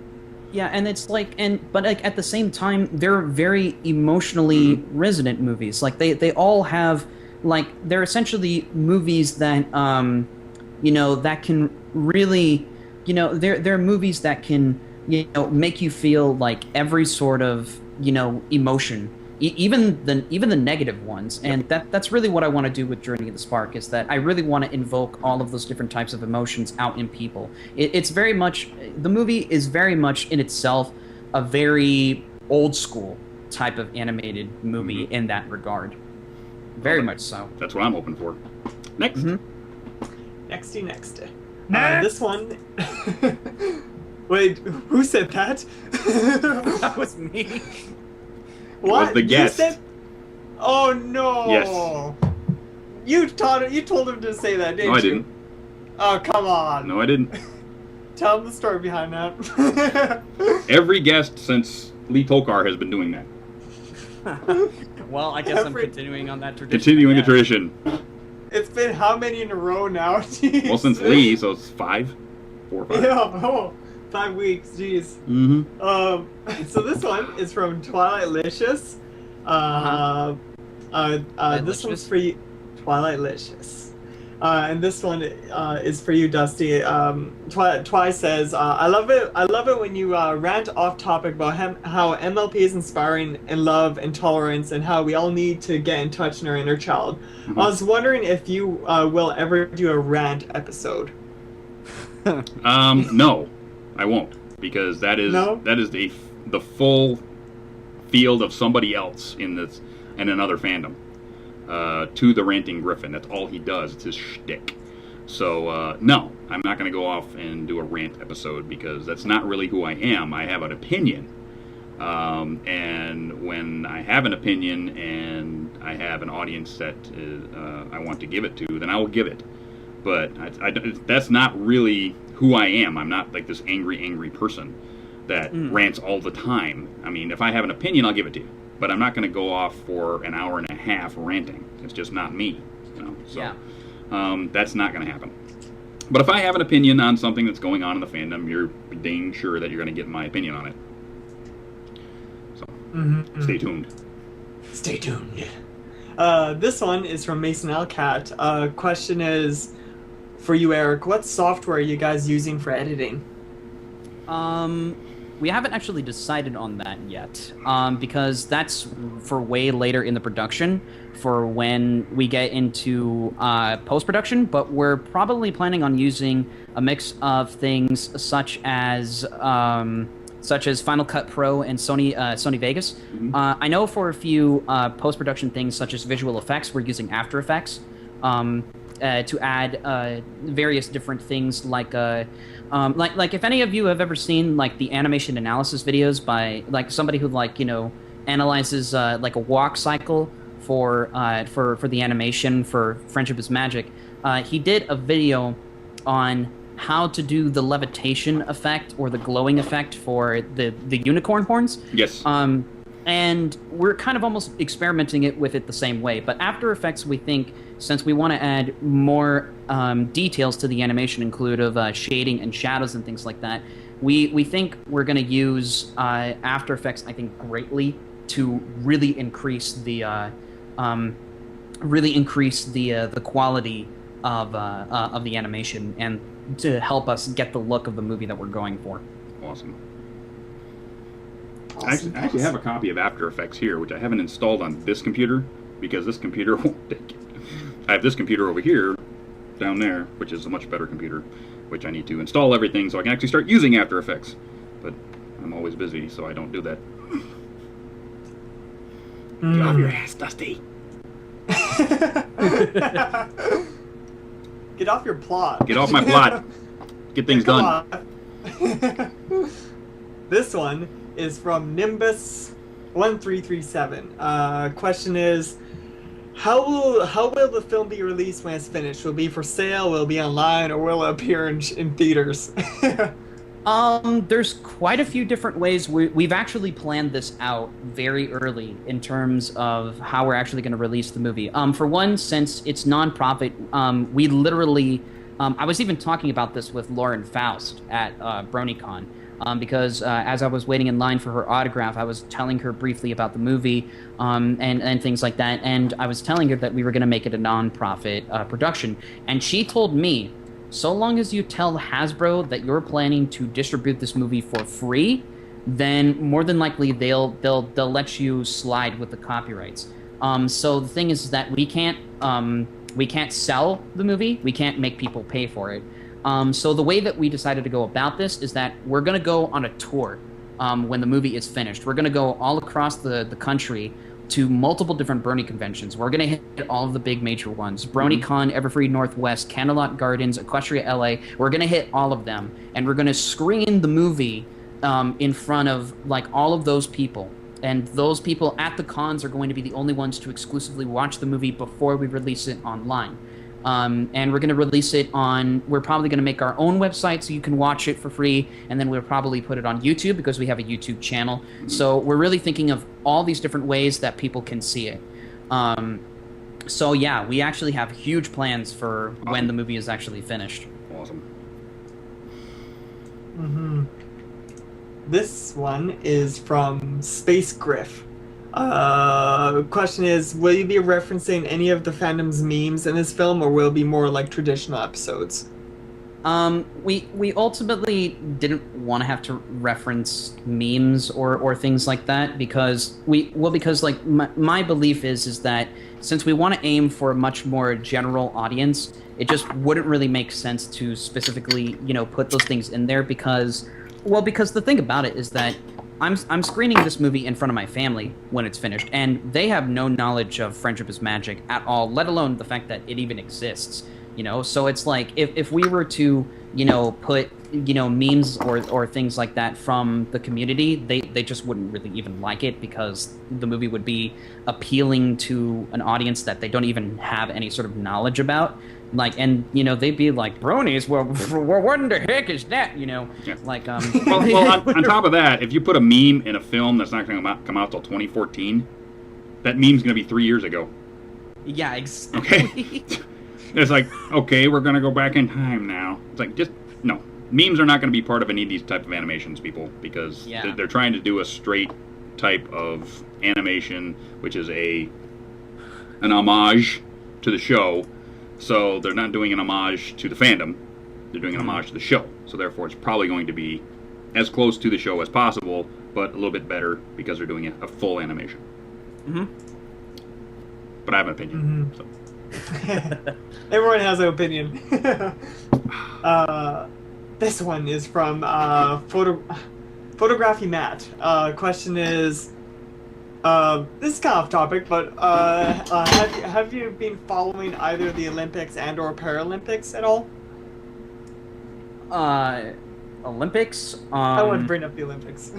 Yeah, and it's like, but like at the same time, they're very emotionally resonant movies. Like they all have, like, they're essentially movies that, you know, that can really, you know, they're movies that can, you know, make you feel like every sort of, you know, emotion, even the negative ones. And that's really what I want to do with Journey of the Spark, is that I really want to invoke all of those different types of emotions out in people. It's very much, the movie is very much in itself a very old school type of animated movie in that regard. Very much so. That's what I'm hoping for. Next. Next. This one. Wait, who said that? That was me. What? was the guest. You said... Oh no! Yes. You told him to say that, didn't you? No, I didn't. Oh, come on. No, I didn't. Tell him the story behind that. Every guest since Lee Tolkar has been doing that. Well, I guess I'm Every- continuing on that tradition. Continuing the yeah. tradition. It's been how many in a row now? Jeez. Well, since Lee, so it's 4 or 5. Yeah, oh, 5 weeks, jeez. Mm-hmm. So this one is from Twilightlicious. This one's for you, Twilightlicious. And this one is for you, Dusty. Twi says, I love it when you rant off topic about how MLP is inspiring in love and tolerance, and how we all need to get in touch in our inner child. Mm-hmm. I was wondering if you will ever do a rant episode. No, I won't, because that is the full field of somebody else in another fandom. To the ranting griffin, that's all he does. It's his shtick. So no, I'm not going to go off and do a rant episode, because that's not really who I am. I have an opinion, and when I have an opinion and I have an audience that I want to give it to, then I will give it. But that's not really who I am. I'm not like this angry person that rants all the time. I mean, if I have an opinion, I'll give it to you. But I'm not going to go off for an hour and a half ranting. It's just not me, you know. So, Yeah. That's not going to happen. But if I have an opinion on something that's going on in the fandom, you're dang sure that you're going to get my opinion on it. So, stay tuned. Stay tuned. This one is from Mason Alcat. Question is for you, Eric. What software are you guys using for editing? We haven't actually decided on that yet, because that's for way later in the production, for when we get into post-production, but we're probably planning on using a mix of things such as Final Cut Pro and Sony Vegas. Mm-hmm. I know for a few post-production things such as visual effects, we're using After Effects to add various different things like if any of you have ever seen like the animation analysis videos by like somebody who like, you know, analyzes like a walk cycle for the animation for Friendship is Magic. He did a video on how to do the levitation effect or the glowing effect for the unicorn horns. Yes. And we're kind of almost experimenting with it the same way. But After Effects, we think, since we want to add more details to the animation, inclusive of shading and shadows and things like that, we think we're going to use After Effects, I think, greatly to really increase the quality of the animation and to help us get the look of the movie that we're going for. Awesome. I actually have a copy of After Effects here, which I haven't installed on this computer because this computer won't take it. I have this computer over here, down there, which is a much better computer, which I need to install everything so I can actually start using After Effects. But I'm always busy, so I don't do that. Get off your ass, Dusty. Get off your plot. Get off my plot. Get things done. This one is from Nimbus 1337. Question is, how will the film be released when it's finished? Will it be for sale? Will it be online? Or will it appear in theaters? There's quite a few different ways. We've actually planned this out very early in terms of how we're actually going to release the movie. For one, since it's non-profit, we literally... I was even talking about this with Lauren Faust at BronyCon. Because as I was waiting in line for her autograph, I was telling her briefly about the movie and things like that. And I was telling her that we were going to make it a non-profit production. And she told me, so long as you tell Hasbro that you're planning to distribute this movie for free, then more than likely they'll let you slide with the copyrights. So the thing is that we can't sell the movie. We can't make people pay for it. So the way that we decided to go about this is that we're going to go on a tour when the movie is finished. We're going to go all across the country to multiple different Brony conventions. We're going to hit all of the big major ones. BronyCon, Everfree Northwest, Candlelight Gardens, Equestria LA. We're going to hit all of them. And we're going to screen the movie in front of like all of those people. And those people at the cons are going to be the only ones to exclusively watch the movie before we release it online. And we're going to release it on, we're probably going to make our own website so you can watch it for free, and then we'll probably put it on YouTube because we have a YouTube channel. So we're really thinking of all these different ways that people can see it. So yeah, we actually have huge plans for when the movie is actually finished. Awesome. This one is from Space Griff. Question is, will you be referencing any of the fandom's memes in this film, or will it be more like traditional episodes? We ultimately didn't want to have to reference memes or things like that because like my belief is that since we want to aim for a much more general audience, it just wouldn't really make sense to specifically, put those things in there because the thing about it is that I'm screening this movie in front of my family when it's finished, and they have no knowledge of Friendship is Magic at all, let alone the fact that it even exists, So it's like, if we were to, put, memes or things like that from the community, they just wouldn't really even like it because the movie would be appealing to an audience that they don't even have any sort of knowledge about. Like, and they'd be like, bronies, well, what in the heck is that? Yeah. Like, well, on top of that, if you put a meme in a film that's not going to come out till 2014, that meme's going to be 3 years ago. Yeah, exactly. Okay. It's like, okay, we're going to go back in time now. It's like, just no. Memes are not going to be part of any of these type of animations, people, because they're trying to do a straight type of animation, which is an homage to the show. So they're not doing an homage to the fandom. They're doing an homage to the show. So therefore, it's probably going to be as close to the show as possible, but a little bit better because they're doing a full animation. But I have an opinion. So. Everyone has an opinion. This one is from Photography Matt. Question is, this is kind of off topic, but have you been following either the Olympics and or Paralympics at all? Olympics? I want to bring up the Olympics.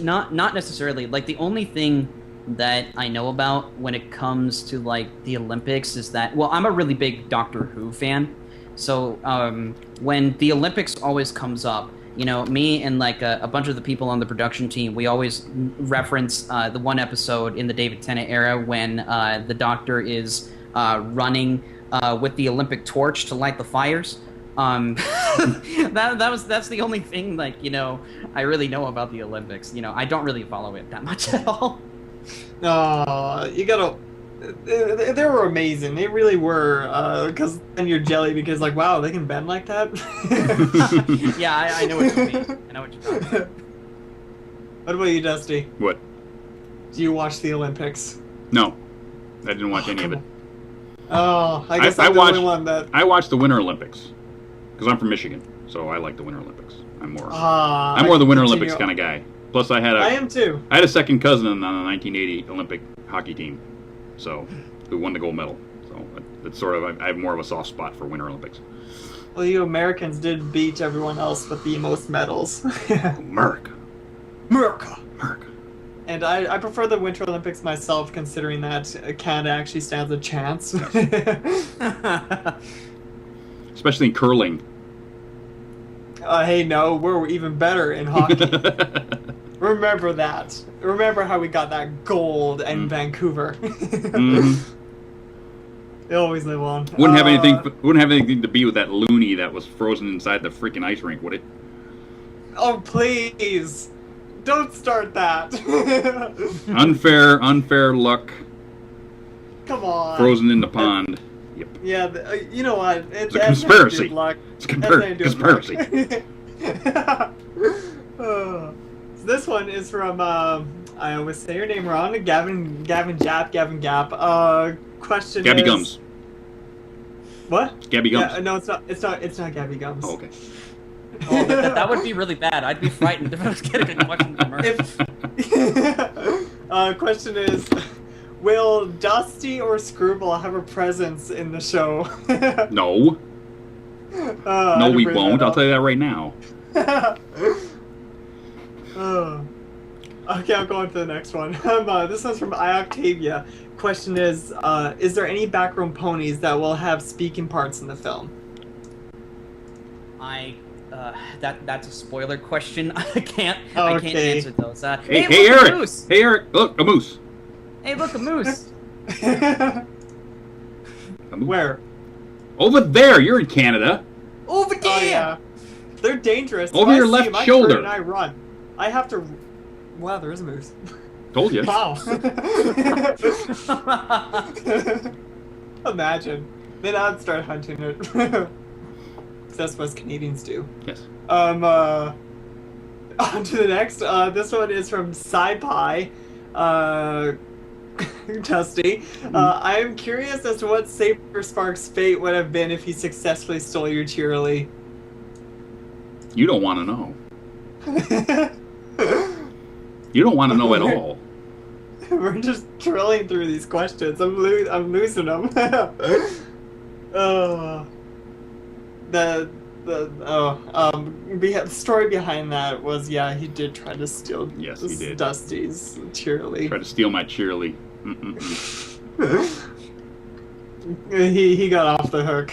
Not necessarily. Like, the only thing that I know about when it comes to like the Olympics is that, well, I'm a really big Doctor Who fan, so when the Olympics always comes up, you know, me and like a bunch of the people on the production team, we always reference the one episode in the David Tennant era when the Doctor is running with the Olympic torch to light the fires. That's the only thing, like, you know, I really know about the Olympics. You know, I don't really follow it that much at all. You gotta. They were amazing. They really were. Because then you're jelly because, like, wow, they can bend like that. Yeah, I know what you mean. I know what you're talking about. What about you, Dusty? What? Do you watch the Olympics? No, I didn't watch any of it. Oh, I guess I'm the only one that. I watched the Winter Olympics because I'm from Michigan, so I like the Winter Olympics. I'm more the Winter Olympics kind of guy. Plus, I am too. I had a second cousin on the 1980 Olympic hockey team, so who won the gold medal. So it's sort of I have more of a soft spot for Winter Olympics. Well, you Americans did beat everyone else with the most medals. America. And I prefer the Winter Olympics myself, considering that Canada actually stands a chance. Especially in curling. Hey, no, we're even better in hockey. Remember that. Remember how we got that gold in Vancouver. They always live on. Wouldn't have anything to be with that loony that was frozen inside the freaking ice rink, would it? Oh, please. Don't start that. unfair luck. Come on. Frozen in the pond. Yep. Yeah, you know what? It's a conspiracy. It's a conspiracy. So this one is from I always say your name wrong. Gavin Gap. Question Gabby is, Gums. What? Gabby Gums. Yeah, no, it's not Gabby Gums. Oh, okay. Oh, that would be really bad. I'd be frightened if I was getting a question from her. Question is, will Dusty or Screwball have a presence in the show? No. No, we won't. I'll tell you that right now. Okay, I'll go on to the next one. This one's from iOctavia. Question is there any background ponies that will have speaking parts in the film? That's a spoiler question. I can't answer those. Hey, look, Eric! A moose. Hey, Eric! Look, a moose! Hey, look, a moose! A moose? Where? Over there! You're in Canada! Over there! Oh, yeah. They're dangerous. Over your left shoulder. And I run. I have to... Wow, there is a moose. Told you. Wow. Imagine. Then I'd start hunting it. That's what Canadians do. Yes. On to the next. This one is from SciPi. Dusty. I am curious as to what Saber Spark's fate would have been if he successfully stole your Cheerily. You don't want to know. You don't want to know at all. We're just drilling through these questions. I'm losing them. The story behind that was, yeah, he did try to steal. Yes, he did. Dusty's Cheerily. Tried to steal my Cheerily. He got off the hook.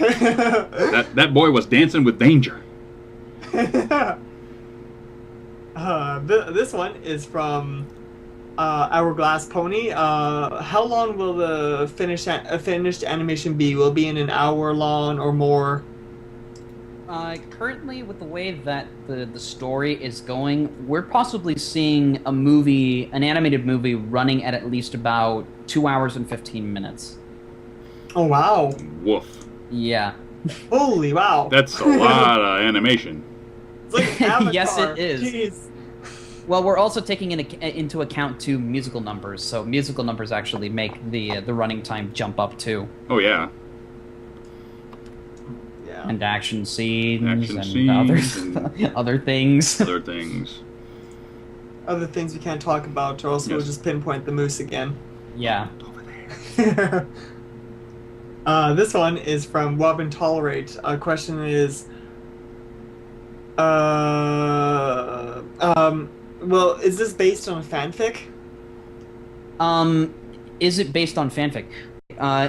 that boy was dancing with danger. This one is from Hourglass Pony. How long will the finished animation be? Will it be in an hour long or more? Currently, with the way that the story is going, we're possibly seeing an animated movie running at least about 2 hours and 15 minutes. Oh, wow. Woof. Yeah. Holy wow. That's a lot of animation. It's like Avatar. Yes, it is. Jeez. Well, we're also taking into account two musical numbers, so musical numbers actually make the running time jump up too. Oh yeah. Yeah. And action scenes and and other things. Other things. Other things we can't talk about, or else we'll just pinpoint the moose again. Yeah. Over there. This one is from Wub and Tolerate. Question is, well, is this based on a fanfic? Is it based on fanfic?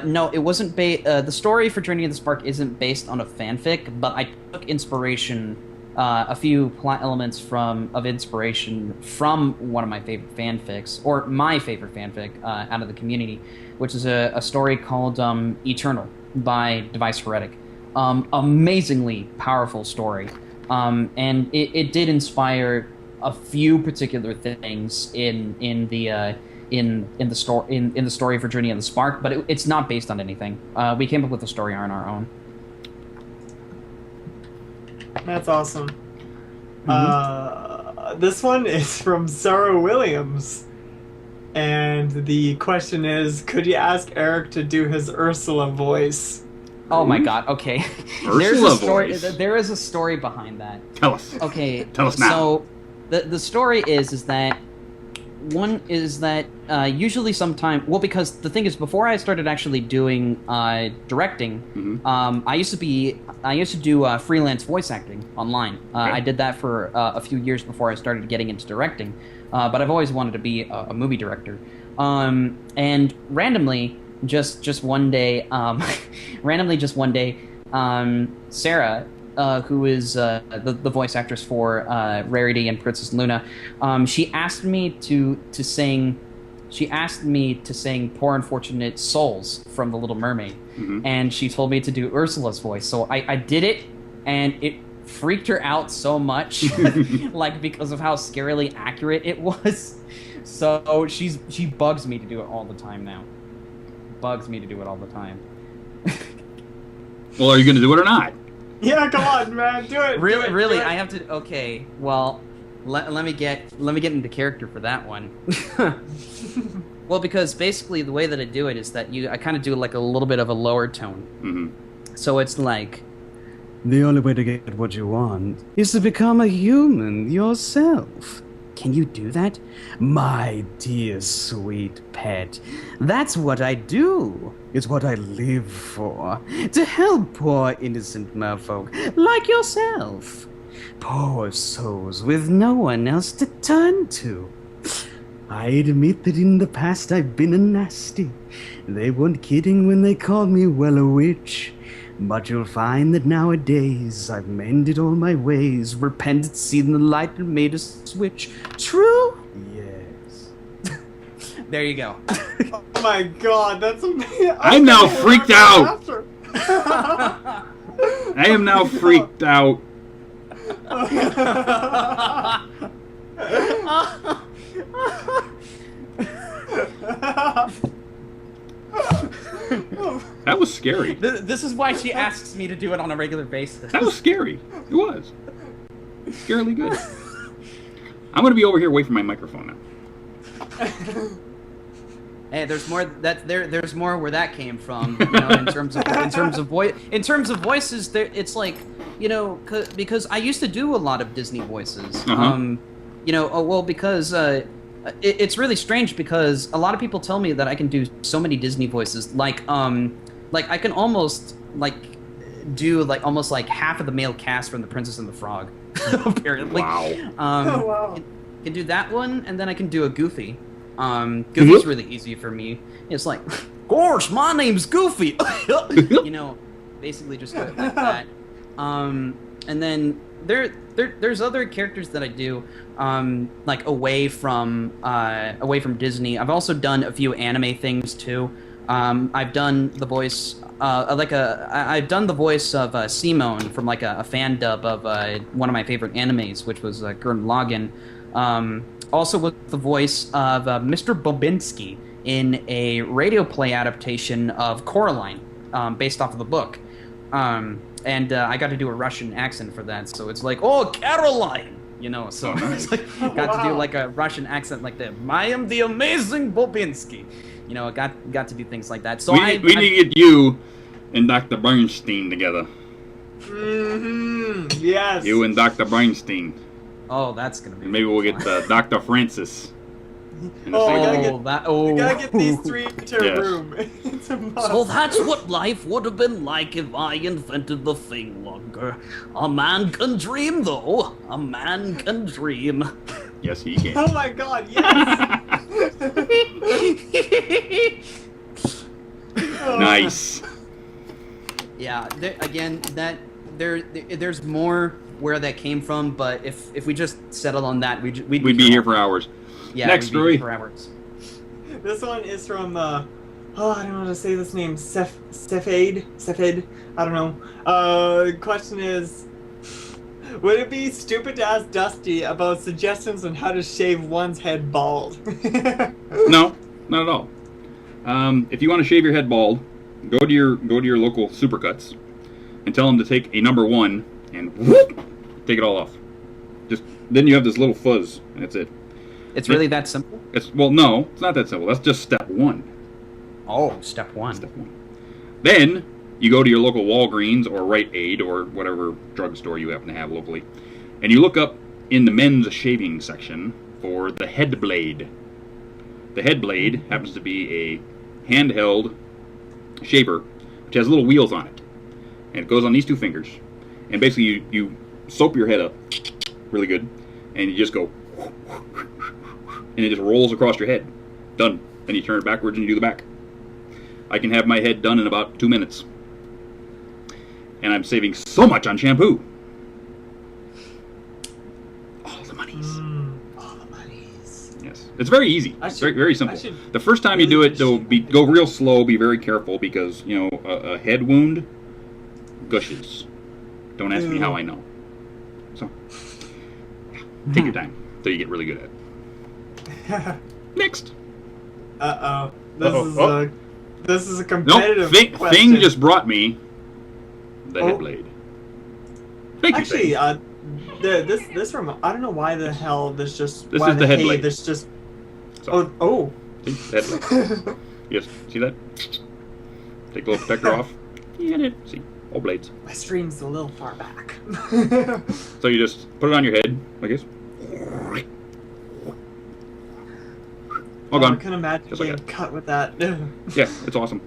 No, it wasn't. The story for Journey of the Spark isn't based on a fanfic, but I took inspiration, a few plot elements of inspiration from one of my favorite fanfics, or my favorite fanfic out of the community, which is a story called Eternal by Device Heretic. Amazingly powerful story, and it did inspire a few particular things in the story for Journey of the Spark, but it's not based on anything. We came up with the story on our own. That's awesome. This one is from Sarah Williams. And the question is, could you ask Eric to do his Ursula voice? Oh my god, okay. Ursula voice. There is a story behind that. Tell us. Okay. Tell us now. So the story is that one is that usually sometime, well, because the thing is, before I started actually doing directing, I used to do freelance voice acting online. Okay. I did that for a few years before I started getting into directing, but I've always wanted to be a movie director. And randomly, just one day, Sarah, who is the voice actress for Rarity and Princess Luna, she asked me to sing Poor Unfortunate Souls from The Little Mermaid, and she told me to do Ursula's voice. So I did it, and it freaked her out so much, like, because of how scarily accurate it was. So she bugs me to do it all the time now. Bugs me to do it all the time. Well, are you going to do it or not? Yeah, come on, man, do it. Really, do it. I have to. Okay, well, let me get into character for that one. Well, because basically the way that I do it is that I kind of do like a little bit of a lower tone. So it's like, the only way to get what you want is to become a human yourself. Can you do that? My dear sweet pet, that's what I do. It's what I live for. To help poor innocent merfolk like yourself. Poor souls with no one else to turn to. I admit that in the past I've been a nasty. They weren't kidding when they called me, well, a witch. But you'll find that nowadays I've mended all my ways, repented, seen the light, and made a switch. True? Yes. There you go. Oh my god, that's amazing. I'm now freaked out. I am now freaked out. That was scary. This is why she asks me to do it on a regular basis. That was scary. It was. Scarily good. I'm going to be over here away from my microphone now. Hey, there's more there's more where that came from, you know, in terms of voices. It's like, you know, because I used to do a lot of Disney voices. You know, because it's really strange because a lot of people tell me that I can do so many Disney voices, like I can almost do almost half of the male cast from The Princess and the Frog. Apparently. Wow. Wow. I can do that one, and then I can do a Goofy. Goofy's really easy for me. It's like, gosh, my name's Goofy. You know, basically just go like that. And then there's other characters that I do, like away from Disney. I've also done a few anime things too. I've done the voice, I've done the voice of Simone from a fan dub of one of my favorite animes, which was Gurren Lagann. Also with the voice of Mr. Bobinski in a radio play adaptation of Coraline, based off of the book. And I got to do a Russian accent for that, so it's like, oh, Caroline! You know, so it's got to do a Russian accent like that. I am the amazing Bobinski. You know, I got to do things like that. So we need to get you and Dr. Bernstein together. Yes. You and Dr. Bernstein. Oh, that's gonna be. And maybe we'll get Dr. Francis. We gotta get these three to a room. It's a must. So that's what life would have been like if I invented the thing longer. A man can dream, though. A man can dream. Yes, he can. Oh my god, yes! Nice. Yeah. There's more where that came from, but if we just settled on that, we'd be here for hours. Yeah. Next we'd story. Be here for hours. This one is from I don't know how to say this name. Sefid. I don't know. Question is, would it be stupid to ask Dusty about suggestions on how to shave one's head bald? No, not at all. If you want to shave your head bald, go to your local Supercuts and tell them to take a number 1 and whoop, take it all off. Then you have this little fuzz, and that's it. It's really that simple? No, it's not that simple. That's just step 1. Oh, step 1. Step 1. Then you go to your local Walgreens or Rite Aid or whatever drugstore you happen to have locally, and you look up in the men's shaving section for the head blade. The head blade happens to be a handheld shaver, which has little wheels on it, and it goes on these 2 fingers. And basically, you soap your head up really good, and you just go, and it just rolls across your head. Done. Then you turn it backwards and you do the back. I can have my head done in about 2 minutes. And I'm saving so much on shampoo. All the monies. All the monies. Yes. It's very easy. It's very, very simple. The first time you do it, though, go real slow, be very careful, because, a head wound gushes. Don't ask me how I know. So, take your time till you get really good at it. Next. This is a competitive question. Thing just brought me the head blade. Thank you, actually, this from, I don't know why the hell this is the head blade. This just So, oh. See, the head blade. Yes, see that? Take the little protector off. You get it. See, all blades. My stream's a little far back. So you just put it on your head, I guess. All gone. I can imagine Just like getting that. cut with that. Yeah, it's awesome.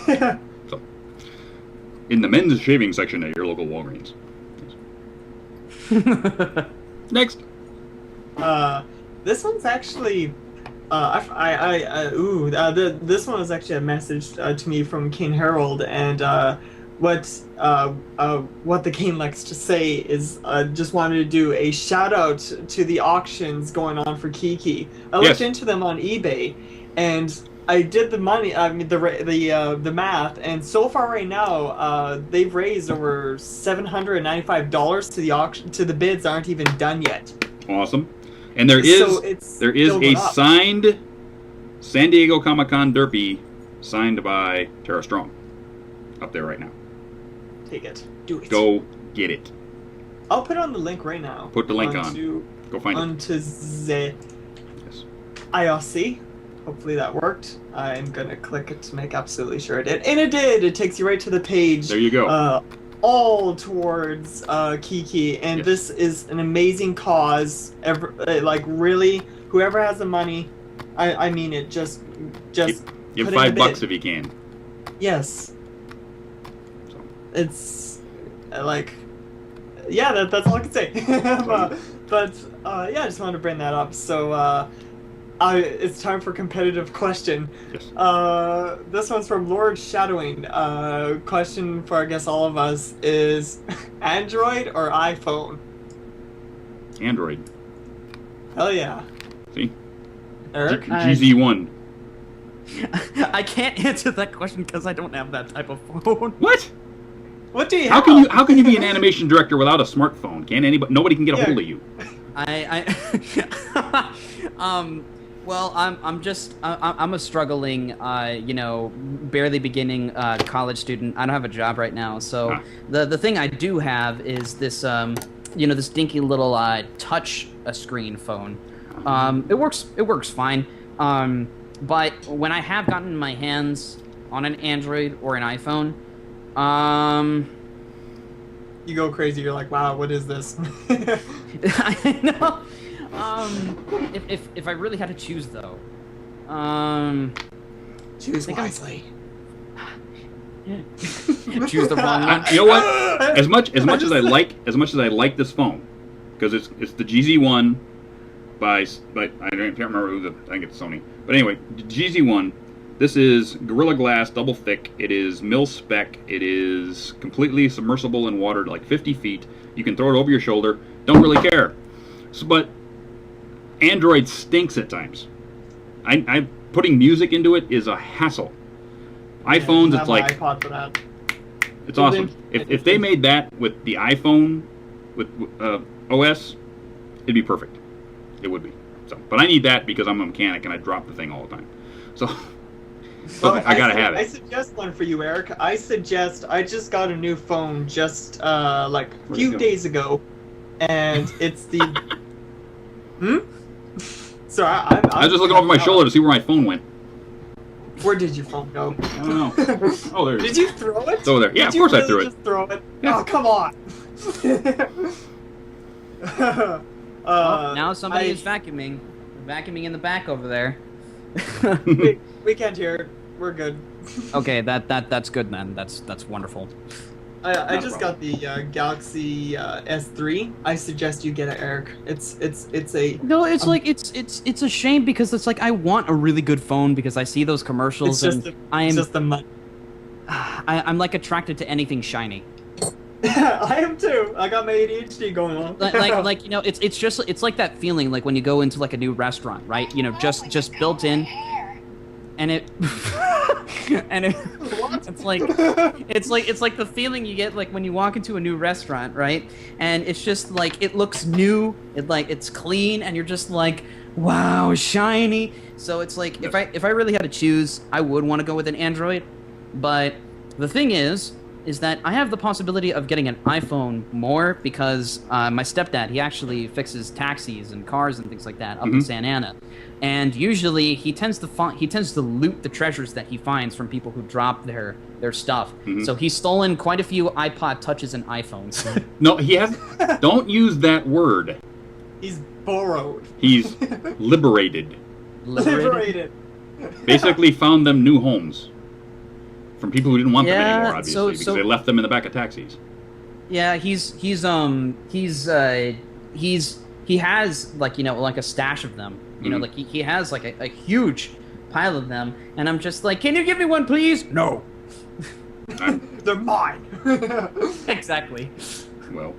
So, in the men's shaving section at your local Walgreens. Next. This one's actually, this one was actually a message to me from King Harold, and what the King likes to say is just wanted to do a shout out to the auctions going on for Kiki. I looked into them on eBay, and I did the math, and so far right now they've raised over $795 to the auction. To the bids aren't even done yet. Awesome. And there is a signed San Diego Comic-Con Derpy signed by Tara Strong up there right now. Take it. Do it. Go get it. I'll put on the link right now. Put the link on. Go find it. Onto the Yes. IRC. Hopefully that worked. I'm gonna click it to make absolutely sure it did. And it did! It takes you right to the page. There you go. All towards Kiki. And this is an amazing cause. Really, whoever has the money, I mean it, just give put $5 if you can. Yes. It's that's all I can say. but I just wanted to bring that up. So it's time for competitive question. Yes. This one's from Lord Shadowing. Question for I guess all of us is Android or iPhone? Android. Hell yeah. See? Eric? GZ1. I can't answer that question because I don't have that type of phone. What? What do you How have? how can you be an animation director without a smartphone? Nobody can get a hold of you. Well, I'm a struggling, barely beginning college student. I don't have a job right now, so the thing I do have is this, this dinky little touch screen phone. It works fine. But when I have gotten my hands on an Android or an iPhone, you go crazy. You're like, wow, what is this? I know. If I really had to choose though, choose wisely. Choose the wrong one. You know what? As much as I like this phone, because it's the GZ1, by I can't remember who I think it's Sony. But anyway, GZ1. This is Gorilla Glass, double thick. It is mil spec. It is completely submersible in water, like 50 feet. You can throw it over your shoulder. Don't really care. So, but Android stinks at times. I putting music into it is a hassle. iPhones, it's like iPod for that. it's awesome. If they made that with the iPhone with OS, it'd be perfect. It would be. So, but I need that because I'm a mechanic and I drop the thing all the time. So. Well, I gotta have it. I suggest one for you, Eric. I just got a new phone just like a few days ago, and it's the. So I was just looking over my shoulder to see where my phone went. Where did your phone go? I don't know. Oh, there it is. Did you throw it? It's over there. Yeah, Did of course you I threw really it. Just throw it. Yeah. Oh, come on. Now somebody is vacuuming in the back over there. we can't hear it. We're good. Okay, that's good then. That's wonderful. I just got the Galaxy S3. I suggest you get it, Eric. It's a No, it's like it's a shame because it's like I want a really good phone because I see those commercials it's and I'm just the money. I'm like attracted to anything shiny. I am too. I got my ADHD going on. like you know, it's like that feeling like when you go into like a new restaurant, right? You know, just built in, and it it's like the feeling you get like when you walk into a new restaurant, right? And it's just like it looks new, it's clean, and you're just like, wow, shiny. So it's like if I really had to choose, I would want to go with an Android, but the thing is that I have the possibility of getting an iPhone more because my stepdad, he actually fixes taxis and cars and things like that up in Santa Ana, and usually he tends to loot the treasures that he finds from people who drop their stuff. So he's stolen quite a few iPod Touches and iPhones. No, he has. Don't use that word. He's borrowed. He's liberated. Liberated. Basically, found them new homes. From people who didn't want them anymore, obviously, because so they left them in the back of taxis. Yeah, he has like, you know, like a stash of them. You know, like he has like a huge pile of them, and I'm just like, can you give me one, please? No. They're mine. Exactly. Well,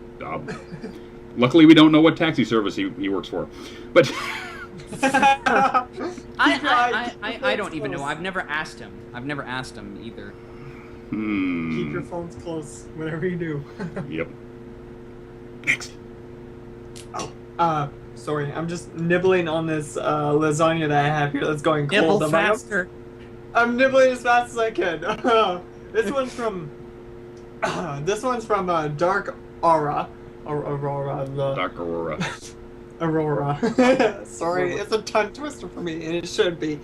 luckily we don't know what taxi service he works for, but. I don't even know. I've never asked him either. Keep your phones close whenever you do. Yep. Next. Oh, sorry. I'm just nibbling on this lasagna that I have here that's going cold. Nibble faster. I'm nibbling as fast as I can. This one's from Dark Aura. Dark Aurora. Aurora. Sorry, it's a tongue twister for me, and it should be.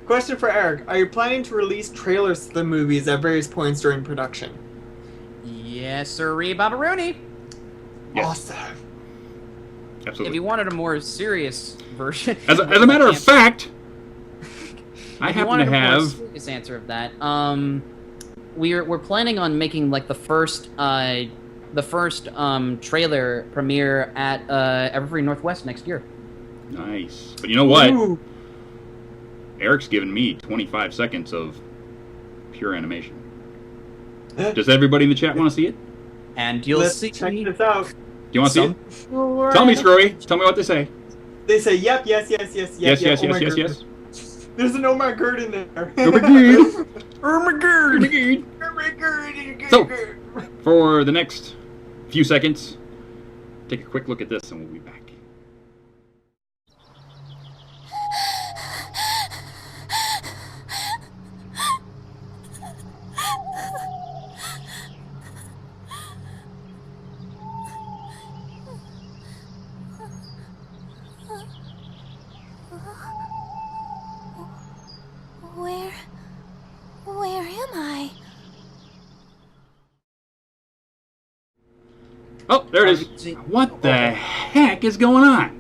Question for Eric. Are you planning to release trailers to the movies at various points during production? Yes, sirree, Babaroni. Yes. Awesome. Absolutely. If you wanted a more serious version... As a matter of fact, I happen to have... a more serious answer of that. We're planning on making, like, the first trailer premiere at Evergreen Northwest next year. Nice. But you know what? Ooh. Eric's given me 25 seconds of pure animation. Does everybody in the chat want to see it? And you'll Let's see... check this out. Do you want to see it? Tell me, Screwy. Tell me what they say. They say, yep, yes. Yes. There's an Oh my Gerd in there. Oh my Gerd. So, for the next few seconds, take a quick look at this and we'll be back. Where am I? Oh, there it is. What the heck is going on?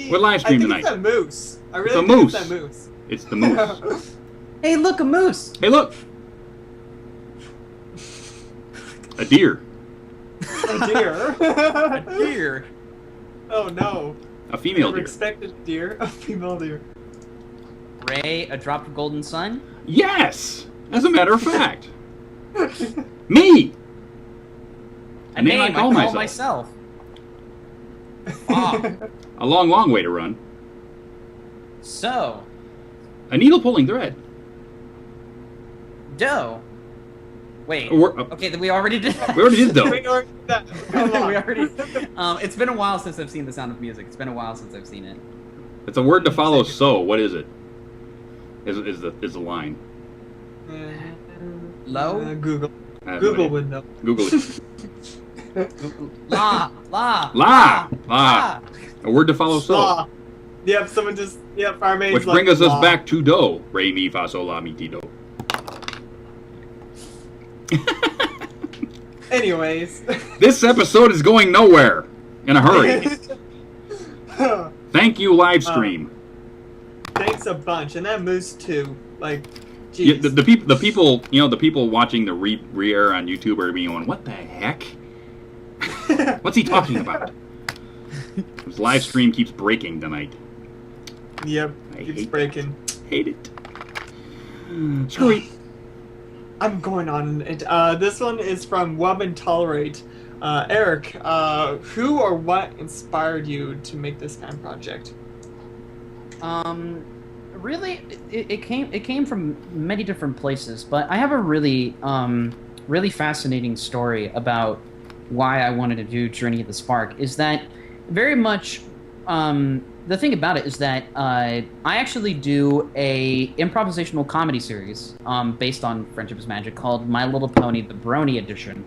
What live stream tonight? It's a moose. I really It's a think moose. it's that moose. It's the moose. Hey, look, a moose! Hey, look! A deer. A deer. A deer. Oh no. A female Never deer. expected a deer. A female deer. Ray, a drop of golden sun. Yes! As a matter of fact. Me! A name I call myself. Ah. A long, long way to run. So, A needle pulling thread. dough. Wait. Okay, then we already did. We already did though. We already did that. Come on. we already. It's been a while since I've seen The Sound of Music. It's been a while since I've seen it. It's a word to follow. So, what is it? Is the line? Low. Google. Google would know. Google it. La. A word to follow. So. Slaw. Yep. Someone just. Yep. Our mate's Which like, brings us slaw. back to do. Re mi fa sol la mi ti do. Anyways. This episode is going nowhere. In a hurry. Thank you, live stream. Thanks a bunch, and that moose too. Like, Yeah, jeez. the people, the people watching the re-air on YouTube are being going, what the heck? What's he talking about? This live stream keeps breaking tonight. Yep. I Keeps hate breaking. Hate it. Screw it. I'm going on it. This one is from Wub and Tolerate. Eric, who or what inspired you to make this kind of project? Really, it came from many different places, but I have a really fascinating story about why I wanted to do Journey of the Spark. Is that very much the thing about it is that I actually do a improvisational comedy series based on Friendship is Magic called My Little Pony: The BRONY Edition,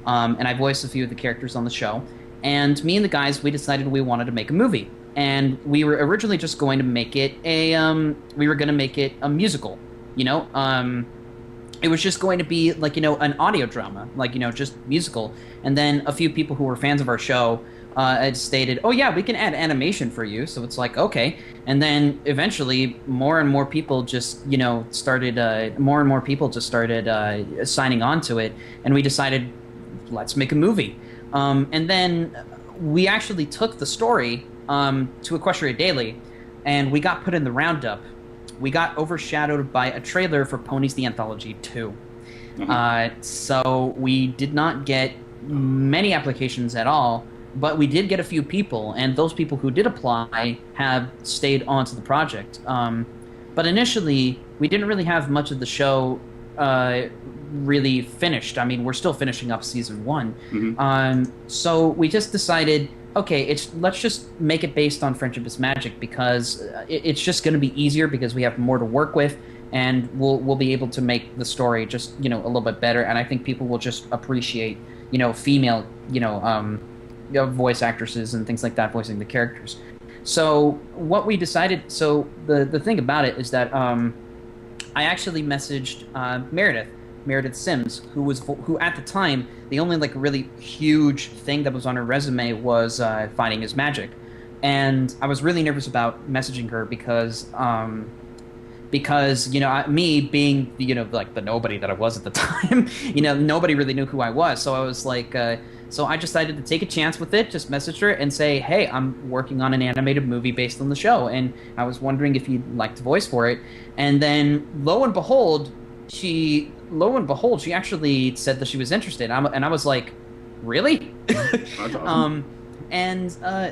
and I voice a few of the characters on the show. And me and the guys, we decided we wanted to make a movie. And we were originally just going to make it a musical, It was just going to be like, an audio drama, just musical. And then a few people who were fans of our show had stated, oh yeah, we can add animation for you. So it's like, okay. And then eventually more and more people just, started signing on to it. And we decided, let's make a movie. And then we actually took the story to Equestria Daily, and we got put in the roundup. We got overshadowed by a trailer for Ponies the Anthology 2. So we did not get many applications at all, but we did get a few people, and those people who did apply have stayed on to the project. But initially, we didn't really have much of the show really finished. I mean, we're still finishing up season 1. So we just decided, okay, let's just make it based on Friendship is Magic, because it's just going to be easier because we have more to work with, and we'll be able to make the story just, a little bit better. And I think people will just appreciate, female, voice actresses and things like that voicing the characters. So what we decided, the thing about it is that I actually messaged Meredith Sims, who at the time, the only really huge thing that was on her resume was Finding His Magic. And I was really nervous about messaging her because me being the nobody that I was at the time, nobody really knew who I was. So I was like, so I decided to take a chance with it, just message her and say, hey, I'm working on an animated movie based on the show, and I was wondering if you'd like to voice for it. And then lo and behold, she actually said that she was interested. And I was like, really? That's awesome.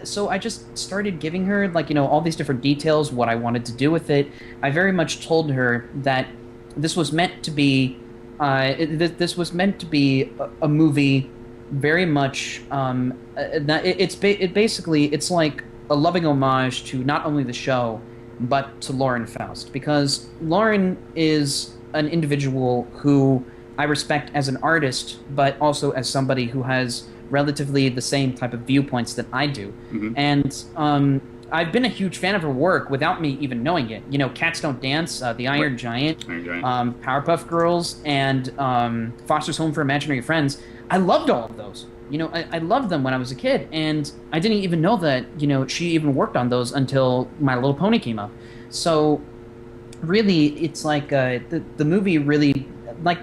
So I just started giving her all these different details, what I wanted to do with it. I very much told her that this was meant to be a movie very much it's like a loving homage to not only the show but to Lauren Faust, because Lauren is an individual who I respect as an artist, but also as somebody who has relatively the same type of viewpoints that I do. And I've been a huge fan of her work without me even knowing it. Cats Don't Dance, The Iron Giant, Powerpuff Girls, and Foster's Home for Imaginary Friends. I loved all of those. I loved them when I was a kid, and I didn't even know that, she even worked on those until My Little Pony came up. So really, it's like the movie really,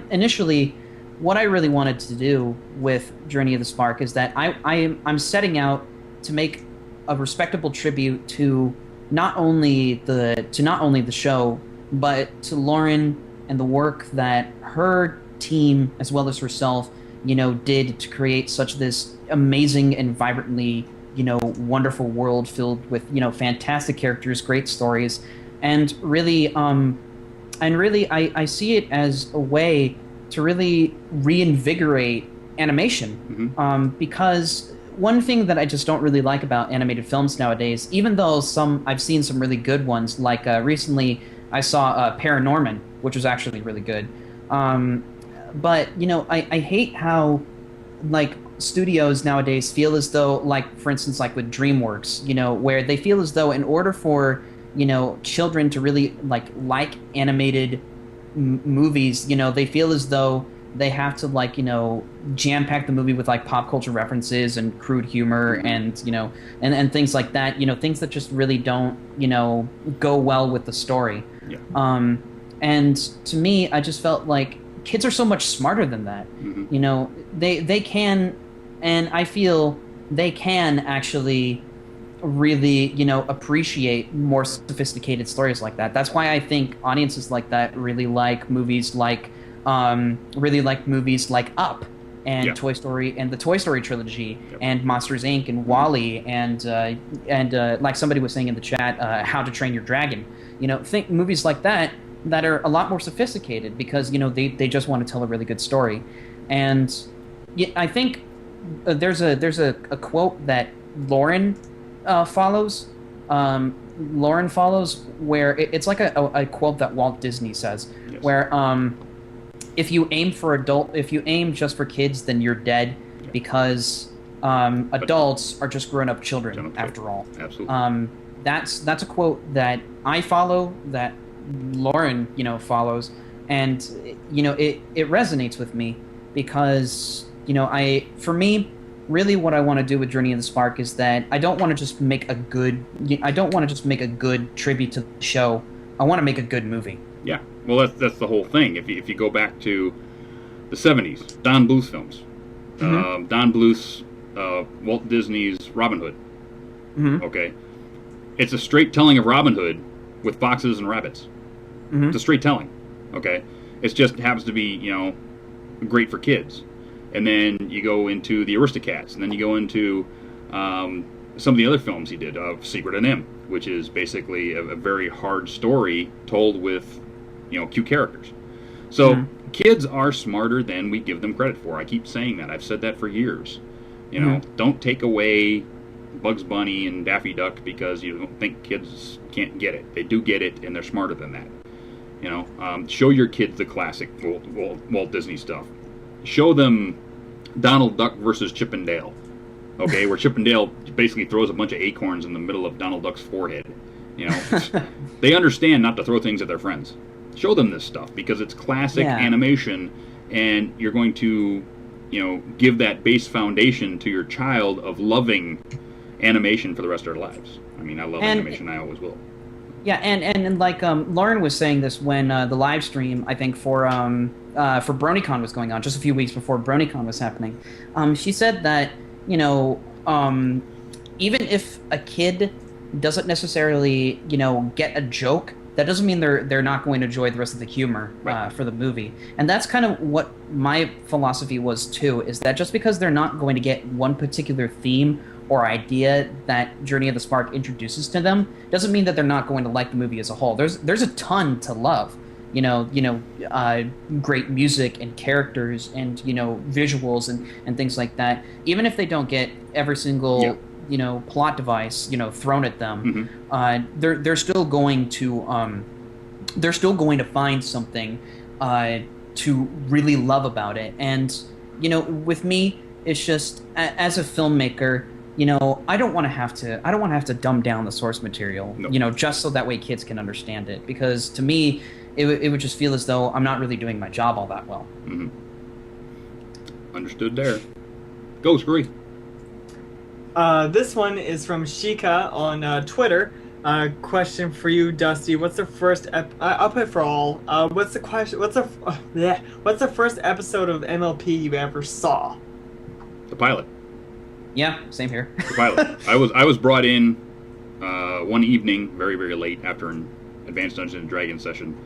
initially, what I really wanted to do with Journey of the Spark is that I'm setting out to make a respectable tribute to not only the show, but to Lauren and the work that her team as well as herself, did to create such this amazing and vibrantly, wonderful world filled with, fantastic characters, great stories, and really, I see it as a way to really reinvigorate animation, because one thing that I just don't really like about animated films nowadays, even though I've seen some really good ones, like recently I saw Paranorman, which was actually really good. But I hate how like studios nowadays feel as though, like for instance, like with DreamWorks, where they feel as though in order for children to really like animated movies, they feel as though they have to jam pack the movie with pop culture references and crude humor and and things like that, things that just really don't go well with the story. Yeah. And to me, I just felt like kids are so much smarter than that. They can, and I feel they can actually really appreciate more sophisticated stories like that. That's why I think audiences like that really like movies like Up and Toy Story and the Toy Story trilogy and Monsters Inc. and WALL-E and like somebody was saying in the chat, How to Train Your Dragon. Think movies like that are a lot more sophisticated because they just want to tell a really good story. And I think there's a quote that Lauren follows. Lauren follows where it's like a quote that Walt Disney says, where if you aim just for kids, then you're dead, because adults are just grown-up children after all. Absolutely. That's a quote that I follow, that Lauren follows, and it resonates with me because for me, really what I want to do with Journey of the Spark is that I don't want to just make a good tribute to the show. I want to make a good movie. Yeah, well, that's the whole thing. If you go back to the 70s, Don Bluth films, Don Bluth's Walt Disney's Robin Hood. Okay, it's a straight telling of Robin Hood with foxes and rabbits. It's a straight telling. Okay, it just happens to be great for kids. And then you go into the Aristocats, and then you go into some of the other films he did, of Secret of NIMH, which is basically a very hard story told with, cute characters. So kids are smarter than we give them credit for. I keep saying that. I've said that for years. Don't take away Bugs Bunny and Daffy Duck because you don't think kids can't get it. They do get it, and they're smarter than that. Show your kids the classic Walt Disney stuff. Show them Donald Duck versus Chip and Dale, okay, where Chip and Dale basically throws a bunch of acorns in the middle of Donald Duck's forehead. They understand not to throw things at their friends. Show them this stuff because it's classic animation, and you're going to, give that base foundation to your child of loving animation for the rest of their lives. I mean, I love animation. I always will. Yeah, and like Lauren was saying this when the live stream, I think for BronyCon was going on just a few weeks before BronyCon was happening. She said that even if a kid doesn't necessarily get a joke, that doesn't mean they're not going to enjoy the rest of the humor for the movie. And that's kind of what my philosophy was too. Is that just because they're not going to get one particular theme or idea that Journey of the Spark introduces to them doesn't mean that they're not going to like the movie as a whole. There's a ton to love. Great music and characters and visuals and things like that. Even if they don't get every single plot device thrown at them, they're still going to find something to really love about it. And with me, it's just as a filmmaker. I don't want to have to dumb down the source material, just so that way kids can understand it. Because to me, it would just feel as though I'm not really doing my job all that well. Understood there. Go, Scree. This one is from Shika on Twitter. Question for you, Dusty. What's the first? I'll put it for all. What's the question? What's the first episode of MLP you ever saw? The pilot. Yeah, same here. Pilot. I was brought in one evening, very, very late, after an Advanced Dungeons and Dragons session.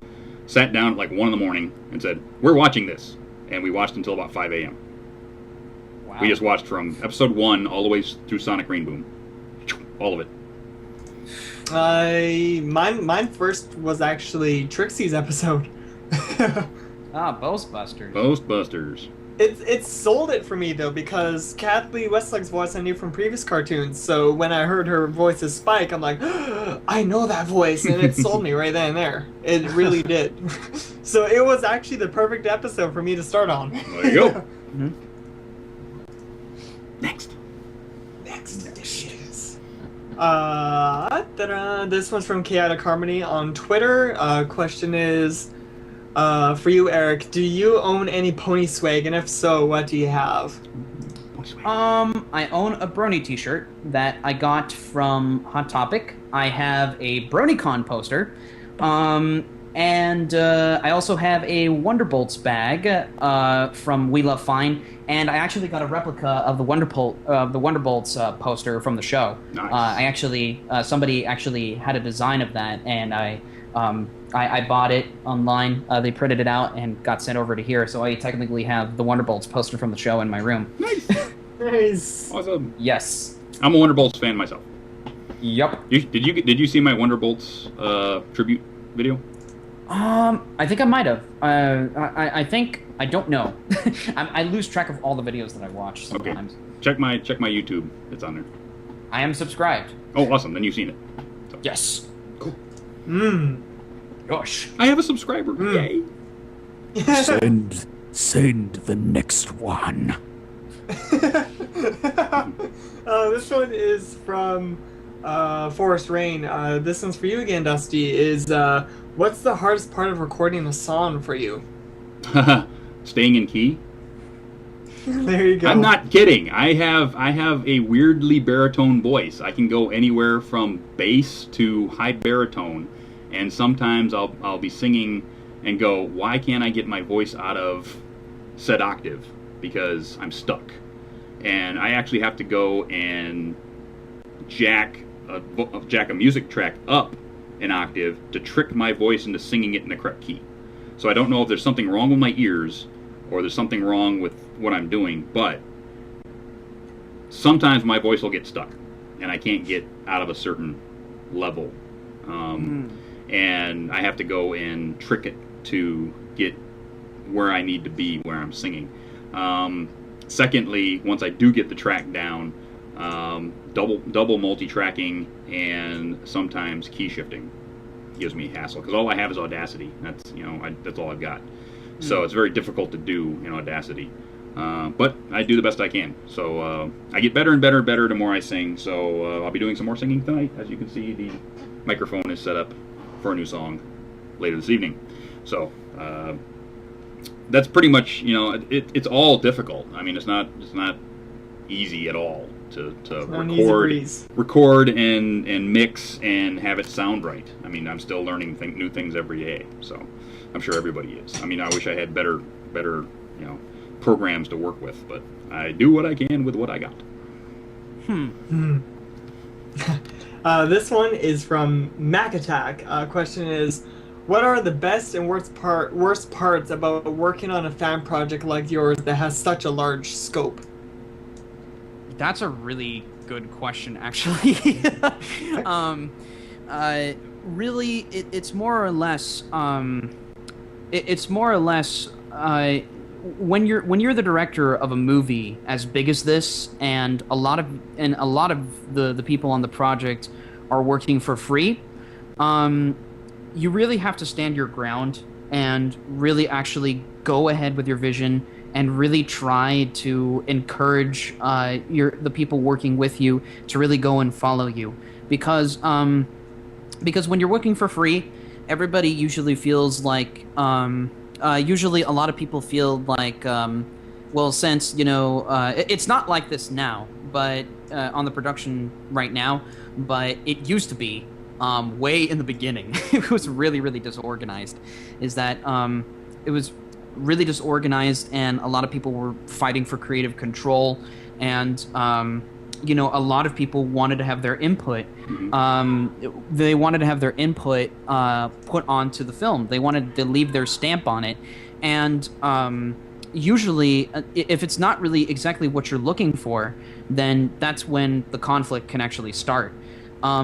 Sat down at like 1 in the morning and said, "We're watching this," and we watched until about 5 a.m. Wow. We just watched from episode 1 all the way through Sonic Rainboom, all of it. Mine first was actually Trixie's episode. Ghostbusters. Ghostbusters. It sold it for me though, because Kathleen Westlake's voice I knew from previous cartoons. So when I heard her voice as Spike, I'm like, I know that voice, and it sold me right then and there. It really did. So it was actually the perfect episode for me to start on. There you go. Mm-hmm. Next. Dishes. This one's from Chaotic Harmony on Twitter. Question is, for you, Eric, do you own any pony swag, and if so, what do you have? I own a Brony t-shirt that I got from Hot Topic. I have a BronyCon poster. And I also have a Wonderbolts bag from We Love Fine, and I actually got a replica of the Wonderbolts poster from the show. Nice. Somebody actually had a design of that, and I bought it online. They printed it out and got sent over to here, so I technically have the Wonderbolts poster from the show in my room. Nice. Nice. Awesome. Yes. I'm a Wonderbolts fan myself. Yup. Did you see my Wonderbolts tribute video? I think I might have. I think I don't know. I lose track of all the videos that I watch sometimes. Okay. Check my YouTube. It's on there. I am subscribed. Oh, awesome. Then you've seen it. So. Yes. Cool. Gosh. I have a subscriber. Yay. Send the next one. This one is from Forest Rain. This one's for you again, Dusty. What's the hardest part of recording a song for you? Staying in key. There you go. I'm not kidding. I have a weirdly baritone voice. I can go anywhere from bass to high baritone, and sometimes I'll be singing and go, why can't I get my voice out of said octave? Because I'm stuck. And I actually have to go and jack a music track up an octave to trick my voice into singing it in the correct key. So I don't know if there's something wrong with my ears or there's something wrong with what I'm doing, but sometimes my voice will get stuck and I can't get out of a certain level. And I have to go and trick it to get where I need to be, where I'm singing. Secondly, once I do get the track down, double multi-tracking and sometimes key shifting gives me a hassle, because all I have is Audacity. That's that's all I've got. So it's very difficult to do in Audacity. But I do the best I can. So I get better and better and better the more I sing. So I'll be doing some more singing tonight. As you can see, the microphone is set up for a new song later this evening. So that's pretty much, it's all difficult. I mean, it's not easy at all to record and mix and have it sound right. I mean, I'm still learning new things every day. So I'm sure everybody is. I mean, I wish I had better programs to work with, but I do what I can with what I got. This one is from Mac Attack. Question is, what are the best and worst parts about working on a fan project like yours that has such a large scope? That's a really good question, actually. Really, it's more or less. It's more or less when you're the director of a movie as big as this, and a lot of the people on the project are working for free. You really have to stand your ground and really actually go ahead with your vision and really try to encourage the people working with you to really go and follow you, because when you're working for free, everybody usually feels like usually a lot of people feel like well, since it's not like this now, but on the production right now, but it used to be way in the beginning. It was really, really disorganized. Is that it was really disorganized, and a lot of people were fighting for creative control, and a lot of people wanted to have their input. They wanted to have their input put onto the film. They wanted to leave their stamp on it. And usually, if it's not really exactly what you're looking for, then that's when the conflict can actually start.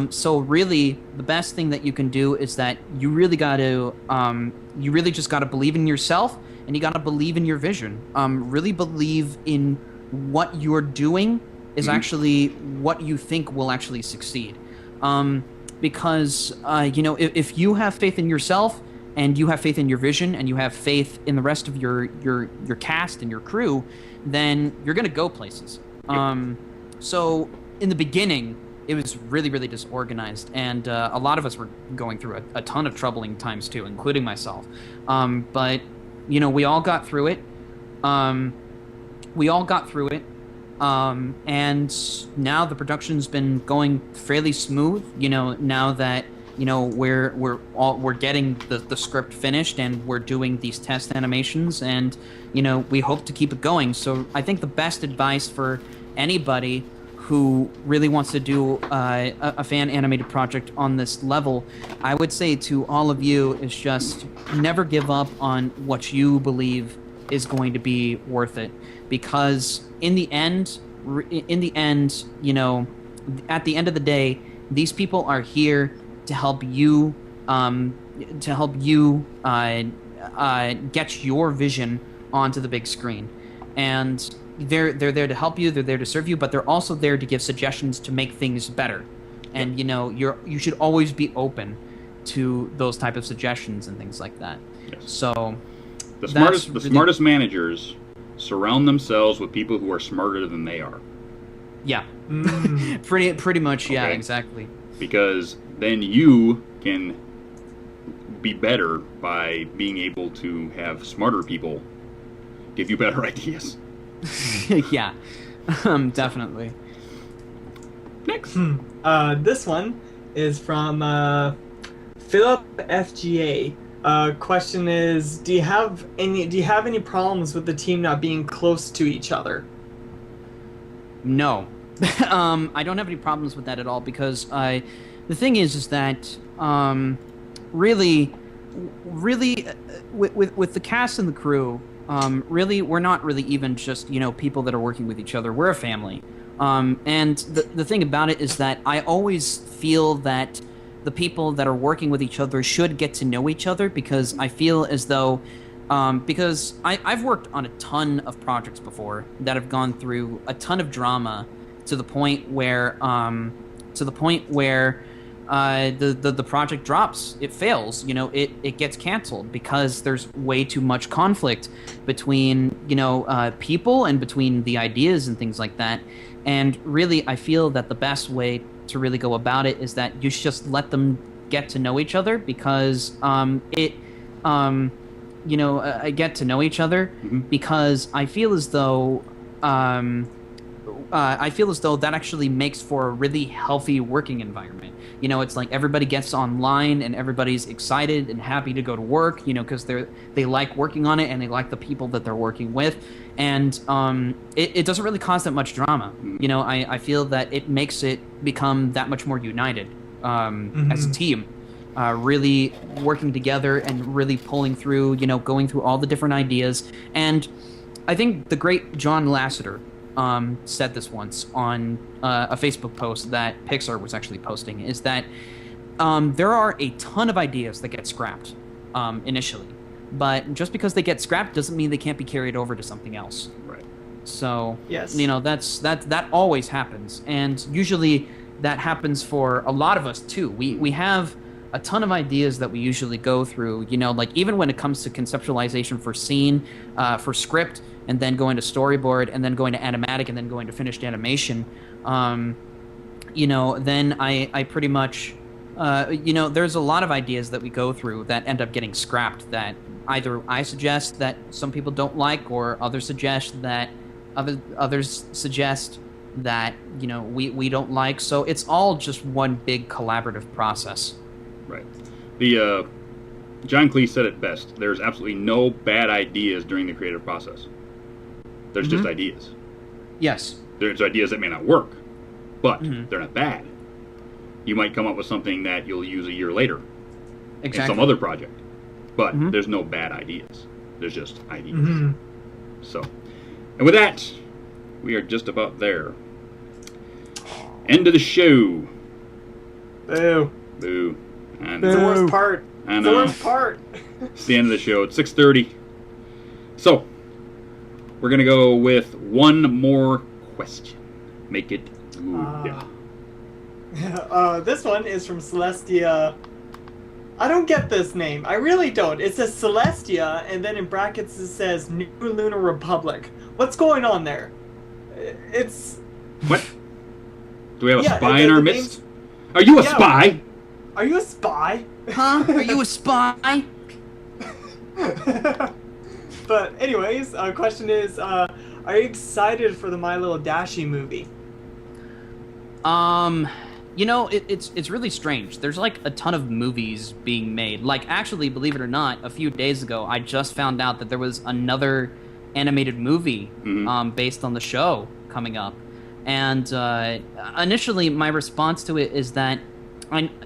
So really, the best thing that you can do is that you really just got to believe in yourself, and you got to believe in your vision. Really believe in what you're doing is actually what you think will actually succeed. Because if you have faith in yourself, and you have faith in your vision, and you have faith in the rest of your cast and your crew, then you're gonna go places. So in the beginning, it was really, really disorganized, and a lot of us were going through a ton of troubling times too, including myself. But we all got through it. And now the production's been going fairly smooth. Now that we're getting the script finished, and we're doing these test animations, and we hope to keep it going. So I think the best advice for anybody who really wants to do a fan animated project on this level, I would say to all of you, is just never give up on what you believe is going to be worth it, because in the end, at the end of the day, these people are here to help you get your vision onto the big screen, and they're there to help you. They're there to serve you, but they're also there to give suggestions to make things better. And you should always be open to those type of suggestions and things like that. Yes. So the smartest managers surround themselves with people who are smarter than they are. Yeah. Pretty much. Yeah. Okay. Exactly. Because then you can be better by being able to have smarter people give you better ideas. Yeah, definitely. Next. This one is from Philip FGA. Question is, do you have any problems with the team not being close to each other? No. I don't have any problems with that at all, because the thing is that really with the cast and the crew, really we're not really even just people that are working with each other. We're a family. And the thing about it is that I always feel that the people that are working with each other should get to know each other, because I feel as though because I've worked on a ton of projects before that have gone through a ton of drama to the point where the project drops, it fails, it gets canceled because there's way too much conflict between people and between the ideas and things like that. And really, I feel that the best way to really go about it is that you should just let them get to know each other, because get to know each other, because I feel as though that actually makes for a really healthy working environment. It's like everybody gets online and everybody's excited and happy to go to work, because they like working on it and they like the people that they're working with. And it doesn't really cause that much drama. I feel that it makes it become that much more united as a team. Really working together and really pulling through, going through all the different ideas. And I think the great John Lasseter said this once on a Facebook post that Pixar was actually posting, is that there are a ton of ideas that get scrapped initially, but just because they get scrapped doesn't mean they can't be carried over to something else. Right. So yes, that always happens, and usually that happens for a lot of us too. We have a ton of ideas that we usually go through, like even when it comes to conceptualization for scene, for script, and then going to storyboard, and then going to animatic, and then going to finished animation. Then I pretty much, there's a lot of ideas that we go through that end up getting scrapped, that either I suggest that some people don't like, or others suggest that we don't like. So it's all just one big collaborative process. Right. The John Cleese said it best. There's absolutely no bad ideas during the creative process. There's just ideas. Yes. There's ideas that may not work, but they're not bad. You might come up with something that you'll use a year later in some other project. But there's no bad ideas. There's just ideas. So, and with that, we are just about there. End of the show. Boo. Boo. And It's the worst part. I It's know. the worst part. It's the end of the show. It's 6:30. So, we're going to go with one more question. Make it good. This one is from Celestia. I don't get this name. I really don't. It says Celestia, and then in brackets it says New Lunar Republic. What's going on there? It's... What? Do we have a Yeah, spy the- in our the midst? Are you a spy? Are you a spy? Huh? Are you a spy? But anyways, question is, are you excited for the My Little Dashie movie? You know, it's really strange. There's like a ton of movies being made. Like, actually, believe it or not, a few days ago, I just found out that there was another animated movie based on the show coming up. And initially, my response to it is that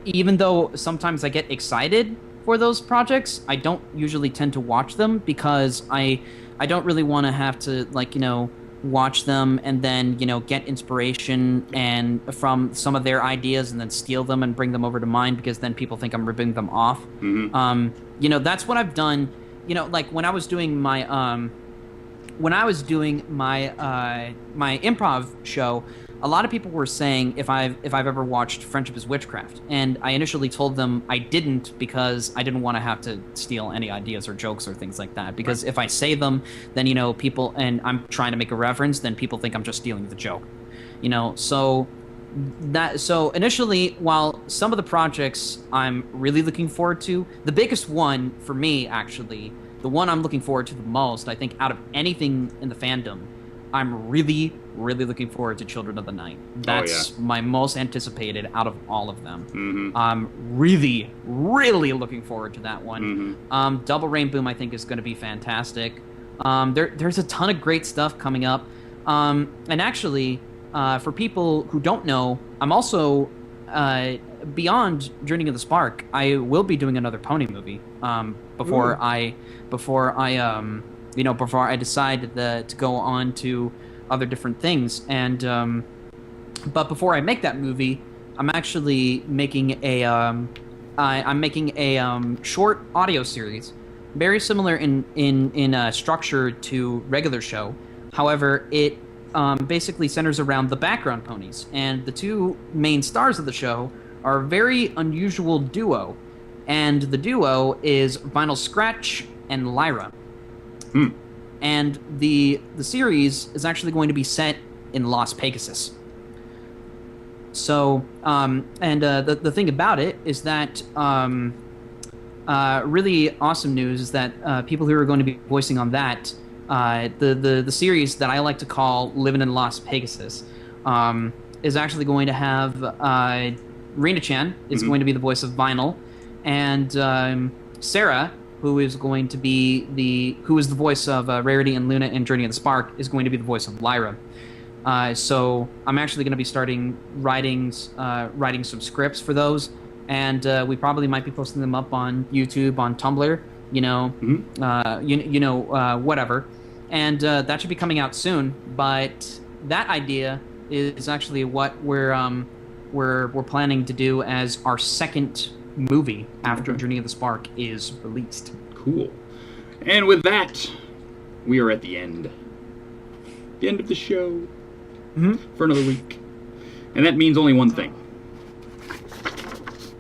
even though sometimes I get excited for those projects, I don't usually tend to watch them because I don't really want to have to, like, you know, watch them and then, you know, get inspiration and from some of their ideas and then steal them and bring them over to mine because then people think I'm ripping them off. You know, that's what I've done. You know, like when I was doing my my improv show, a lot of people were saying if I've ever watched Friendship is Witchcraft, and I initially told them I didn't because I didn't want to have to steal any ideas or jokes or things like that. Because if I say them, then, you know, people, and I'm trying to make a reference, then people think I'm just stealing the joke. You know, so initially, while some of the projects I'm really looking forward to, the biggest one for me, actually, the one I'm looking forward to the most, I think, out of anything in the fandom, I'm really, really looking forward to Children of the Night. That's my most anticipated out of all of them. I'm really, really looking forward to that one. Double Rain Boom, I think, is going to be fantastic. There's a ton of great stuff coming up. And actually, for people who don't know, I'm also, beyond Journey of the Spark, I will be doing another pony movie before I decide to go on to other different things. And but before I make that movie, I'm actually making a short audio series, very similar in structure to regular show. However, it basically centers around the background ponies, and the two main stars of the show are a very unusual duo, and the duo is Vinyl Scratch and Lyra. And the series is actually going to be set in Las Pegasus. So, the thing about it is that really awesome news is that people who are going to be voicing on that, the series that I like to call Living in Las Pegasus, is actually going to have Rena-chan is going to be the voice of Vinyl, and Sarah, who is going to be the voice of Rarity and Luna in Journey of the Spark, is going to be the voice of Lyra. So I'm actually going to be starting writing some scripts for those, and we probably might be posting them up on YouTube, on Tumblr, whatever. And that should be coming out soon. But that idea is actually what we're planning to do as our second movie after Journey of the Spark is released. Cool. And with that, we are at the end. The end of the show. For another week. And that means only one thing.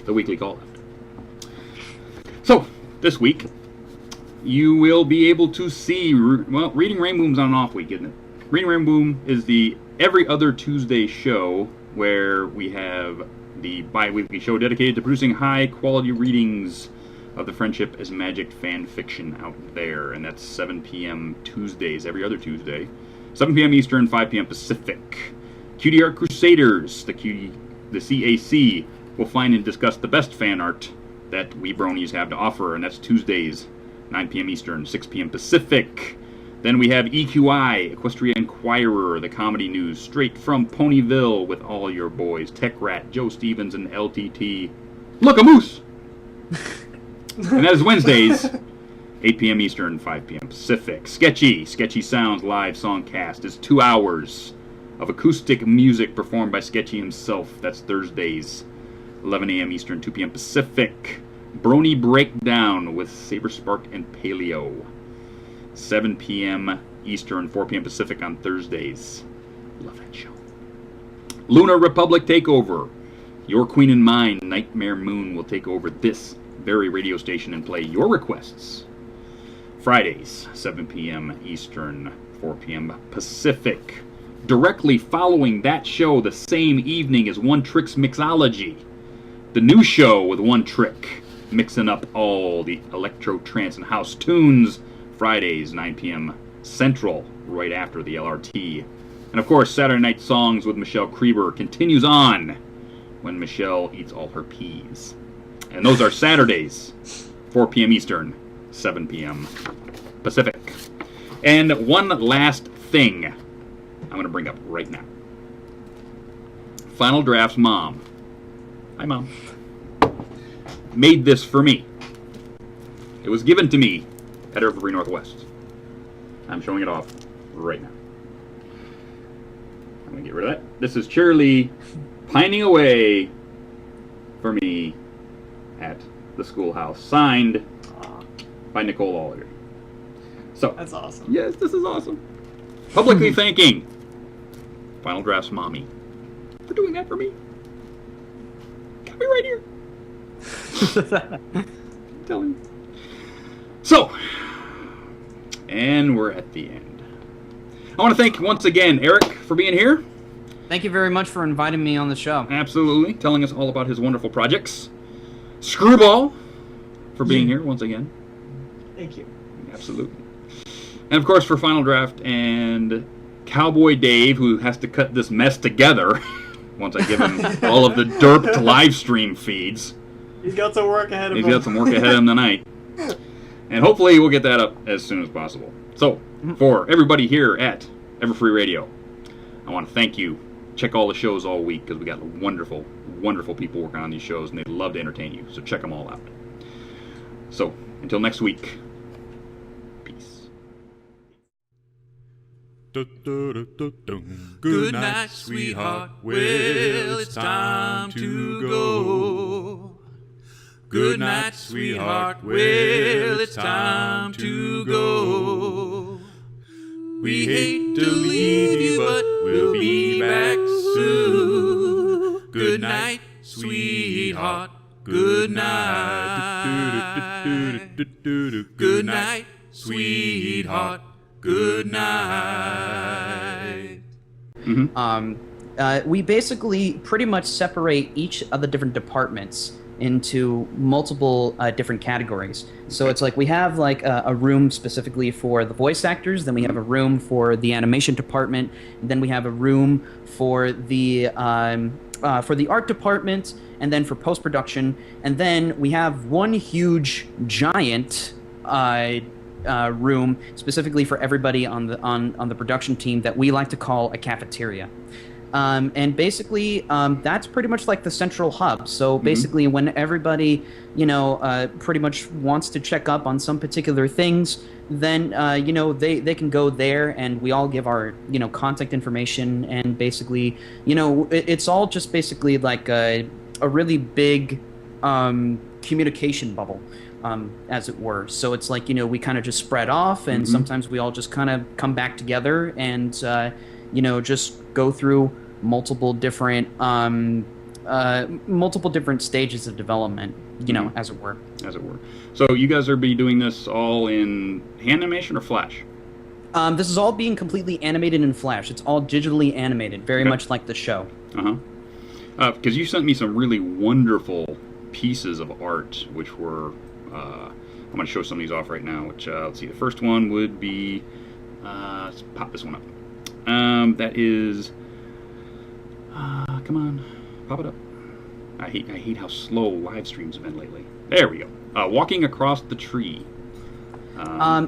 The weekly call-out. So, this week, you will be able to see... Well, Reading Rainboom's on an off week, isn't it? Reading Rainboom is the every other Tuesday show where we have the bi-weekly show dedicated to producing high-quality readings of the Friendship is Magic fan fiction out there. And that's 7 p.m. Tuesdays, every other Tuesday. 7 p.m. Eastern, 5 p.m. Pacific. Cutie Art Crusaders, the CAC, will find and discuss the best fan art that we bronies have to offer, and that's Tuesdays, 9 p.m. Eastern, 6 p.m. Pacific. Then we have EQI, Equestria Inquirer, the comedy news, straight from Ponyville with all your boys, Tech Rat, Joe Stevens, and LTT. Look, a moose! And that is Wednesdays, 8 p.m. Eastern, 5 p.m. Pacific. Sketchy Sounds live song cast is 2 hours of acoustic music performed by Sketchy himself. That's Thursdays, 11 a.m. Eastern, 2 p.m. Pacific. Brony Breakdown with Saber Spark and Paleo. 7 p.m. Eastern, 4 p.m. Pacific on Thursdays. Love that show. Lunar Republic Takeover. Your Queen and Mine, Nightmare Moon, will take over this very radio station and play your requests. Fridays, 7 p.m. Eastern, 4 p.m. Pacific. Directly following that show, the same evening, is One Trick's Mixology. The new show with One Trick, mixing up all the electro, trance, and house tunes. Fridays, 9 p.m. Central, right after the LRT. And of course, Saturday Night Songs with Michelle Krieber continues on when Michelle eats all her peas. And those are Saturdays, 4 p.m. Eastern, 7 p.m. Pacific. And one last thing I'm going to bring up right now. Final Draft's mom. Hi, Mom. Made this for me. It was given to me at Evergreen Northwest. I'm showing it off right now. I'm going to get rid of that. This is Cheerily pining away for me at the schoolhouse. Signed by Nicole Oliver. So, That's awesome. yes, this is awesome. Publicly thanking Final Draft's mommy for doing that for me. Got me right here. I'm telling you. So, and we're at the end. I want to thank once again Eric for being here. Thank you very much for inviting me on the show. Absolutely. Telling us all about his wonderful projects. Screwball for being here once again. Thank you. Absolutely. And of course for Final Draft and Cowboy Dave, who has to cut this mess together once I give him all of the derped live stream feeds. He's got some work ahead of him. He's got some work ahead of him tonight. And hopefully we'll get that up as soon as possible. So, for everybody here at Everfree Radio, I want to thank you. Check all the shows all week because we got wonderful, wonderful people working on these shows and they love to entertain you. So check them all out. So, until next week, peace. Good night, sweetheart. Well, it's time to go. Good night, sweetheart. Well, it's time to go. We hate to leave you, but we'll be back soon. Good night, sweetheart. Good night. Good night, sweetheart. Good night. We basically pretty much separate each of the different departments into multiple different categories. So it's like we have like a room specifically for the voice actors, then we have a room for the animation department, and then we have a room for the art department, and then for post-production, and then we have one huge giant room specifically for everybody on the production team that we like to call a cafeteria. And basically, that's pretty much like the central hub. So basically, when everybody, pretty much wants to check up on some particular things, then, they can go there and we all give our, contact information. And basically, it's all just basically like a really big communication bubble, as it were. So it's like, we kind of just spread off and sometimes we all just kind of come back together and, just go through multiple different stages of development, as it were. As it were. So you guys are be doing this all in hand animation or Flash? This is all being completely animated in Flash. It's all digitally animated, very much like the show. Because you sent me some really wonderful pieces of art, which were, I'm going to show some of these off right now, which, let's see, the first one would be, let's pop this one up. That is, come on, pop it up. I hate how slow live streams have been lately. There we go. Walking Across the Tree.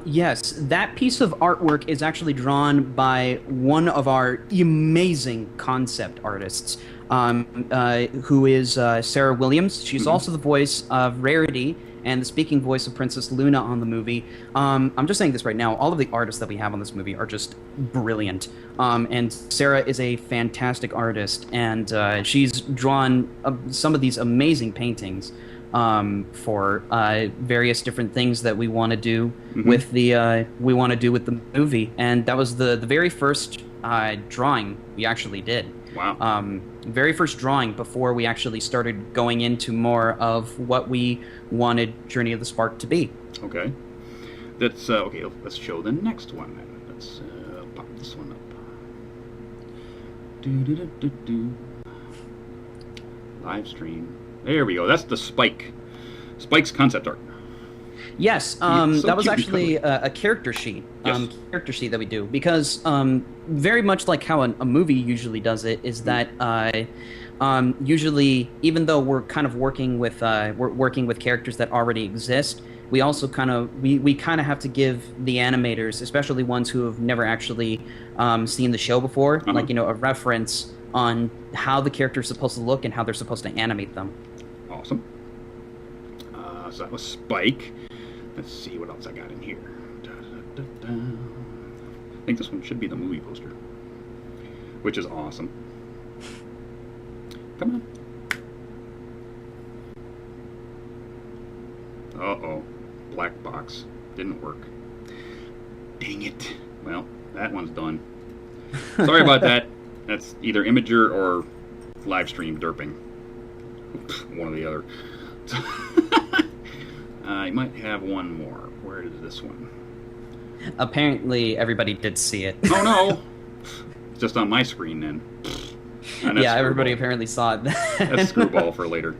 Yes, that piece of artwork is actually drawn by one of our amazing concept artists, who is Sarah Williams. She's also the voice of Rarity and the speaking voice of Princess Luna on the movie. I'm just saying this right now, all of the artists that we have on this movie are just brilliant. And Sarah is a fantastic artist, and she's drawn some of these amazing paintings for various different things that we want to do with the movie. And that was the very first drawing we actually did. Wow. Very first drawing before we actually started going into more of what we wanted Journey of the Spark to be. Okay. That's okay. Let's show the next one then. Let's pop this one up. Live stream. There we go. That's the Spike's concept art. Yes, that was actually a character sheet. Yes. Character sheet that we do, because very much like how a movie usually does it, is that usually, even though we're kind of working with characters that already exist, we also kind of have to give the animators, especially ones who have never actually seen the show before, like a reference on how the character is supposed to look and how they're supposed to animate them. Awesome. So that was Spike. Let's see what else I got in here. I think this one should be the movie poster, which is awesome. Come on. Uh-oh. Black box. Didn't work. Dang it. Well, that one's done. Sorry about that. That's either Imager or live stream derping. One or the other. I might have one more. Where is this one? Apparently, everybody did see it. Oh no! It's just on my screen then. Yeah, everybody apparently saw it. That's screwball for later.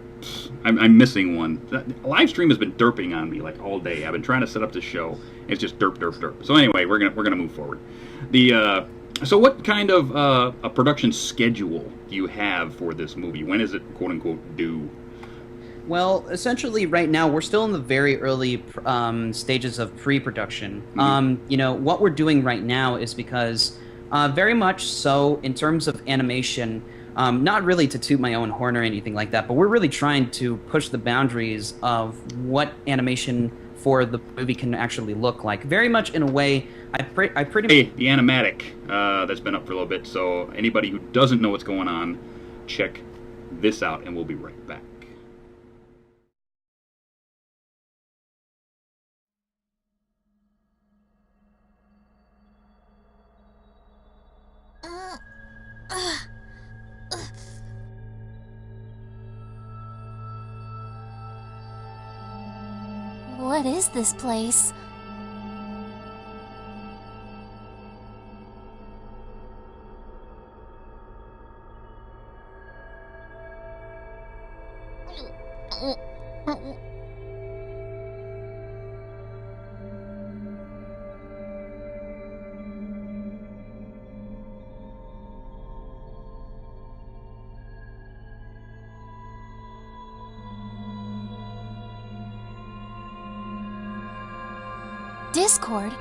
I'm missing one. The live stream has been derping on me like all day. I've been trying to set up this show. It's just derp, derp, derp. So anyway, we're gonna move forward. So what kind of a production schedule do you have for this movie? When is it quote unquote due? Well, essentially, right now we're still in the very early stages of pre-production. What we're doing right now is because, very much so, in terms of animation, not really to toot my own horn or anything like that, but we're really trying to push the boundaries of what animation for the movie can actually look like. Very much in a way, Hey, the animatic that's been up for a little bit. So anybody who doesn't know what's going on, check this out, and we'll be right back. What is this place? Discord?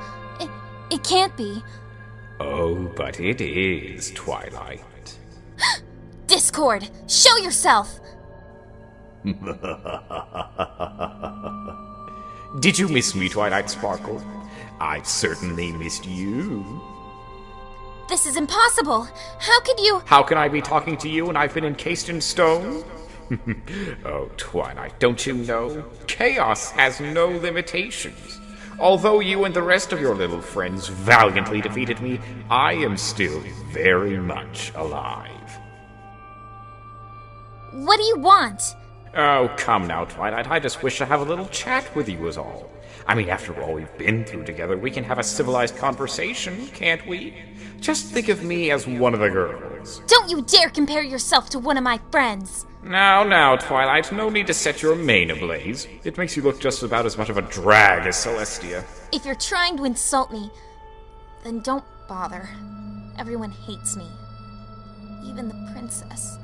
It can't be. Oh, but it is, Twilight. Discord! Show yourself! Did you miss me, Twilight Sparkle? I certainly missed you. This is impossible! How could you— How can I be talking to you when I've been encased in stone? Oh, Twilight, don't you know? Chaos has no limitations. Although you and the rest of your little friends valiantly defeated me, I am still very much alive. What do you want? Oh, come now, Twilight. I just wish to have a little chat with you is all. I mean, after all we've been through together, we can have a civilized conversation, can't we? Just think of me as one of the girls. Don't you dare compare yourself to one of my friends! Now, Twilight, no need to set your mane ablaze. It makes you look just about as much of a drag as Celestia. If you're trying to insult me, then don't bother. Everyone hates me. Even the princess.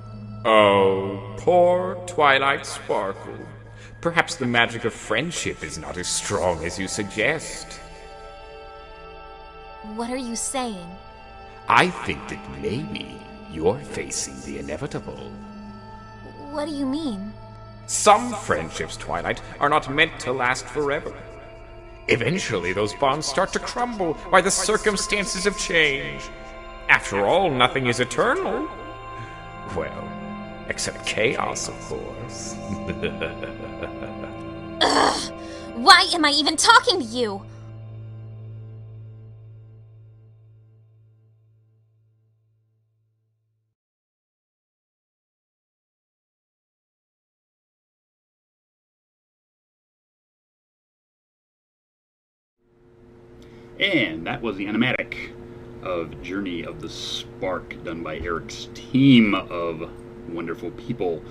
Oh, poor Twilight Sparkle. Perhaps the magic of friendship is not as strong as you suggest. What are you saying? I think that maybe you're facing the inevitable. What do you mean? Some friendships, Twilight, are not meant to last forever. Eventually, those bonds start to crumble by the circumstances of change. After all, nothing is eternal. Well, except chaos, of course. Ugh! Why am I even talking to you? And that was the animatic of Journey of the Spark, done by Eric's team of wonderful people.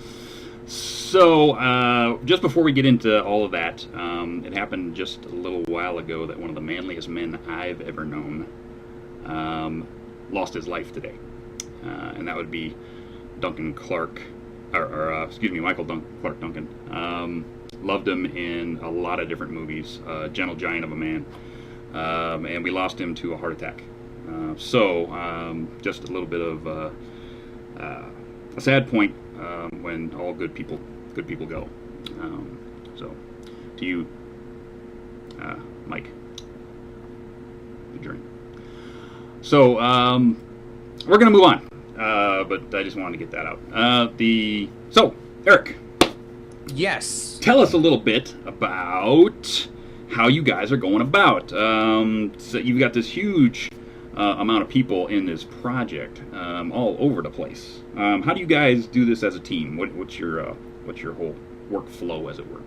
So, just before we get into all of that, it happened just a little while ago that one of the manliest men I've ever known lost his life today. And that would be Duncan Clark, Michael Clark Duncan. Loved him in a lot of different movies, Gentle Giant of a Man. And we lost him to a heart attack. Just a little bit of a sad point when all good people go. To you, Mike, good journey. So, we're gonna move on, but I just wanted to get that out. So, Eric. Yes. Tell us a little bit about how you guys are going about. So you've got this huge amount of people in this project, all over the place. How do you guys do this as a team? What's your whole workflow, as it were?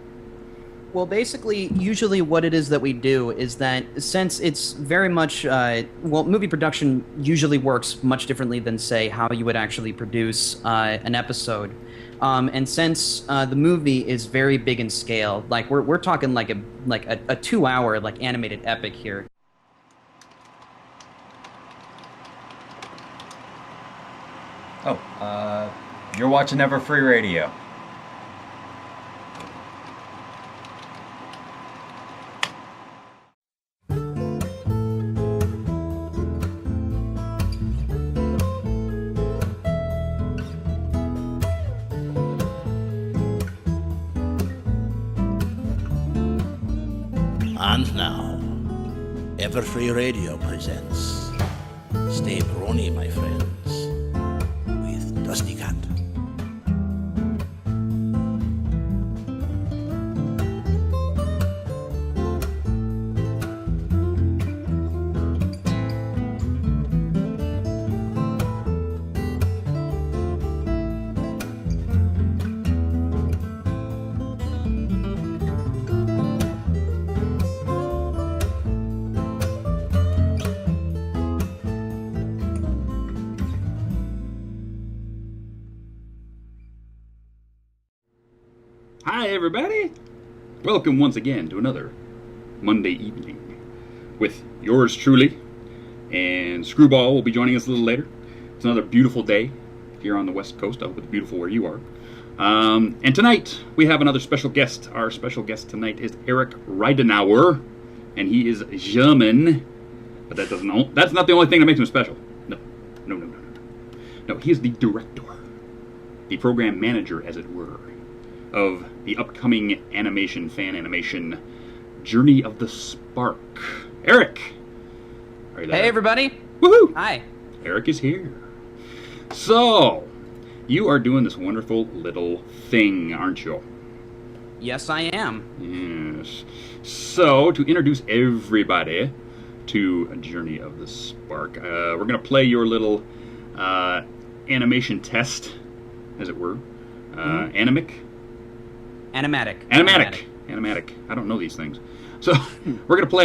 Well, basically, usually what it is that we do is that since it's very much, movie production usually works much differently than, say, how you would actually produce an episode. And since the movie is very big in scale, like we're talking like a 2-hour like animated epic here. Oh, you're watching Ever Free Radio. And now, Everfree Radio presents Stay Brony, My Friends, with DustyKatt. Hi, everybody! Welcome once again to another Monday evening with yours truly, and Screwball will be joining us a little later. It's another beautiful day here on the West Coast. I hope it's beautiful where you are. And tonight, we have another special guest. Our special guest tonight is Eric Ridenour, and he is German, but that's not the only thing that makes him special. No, he is the director, the program manager, as it were, of the upcoming fan animation, Journey of the Spark. Eric! Are you there? Hey, everybody. Woohoo! Hi. Eric is here. So, you are doing this wonderful little thing, aren't you? Yes, I am. Yes. So, to introduce everybody to a Journey of the Spark, we're going to play your little animation test, as it were. Animatic. I don't know these things. So, we're going to play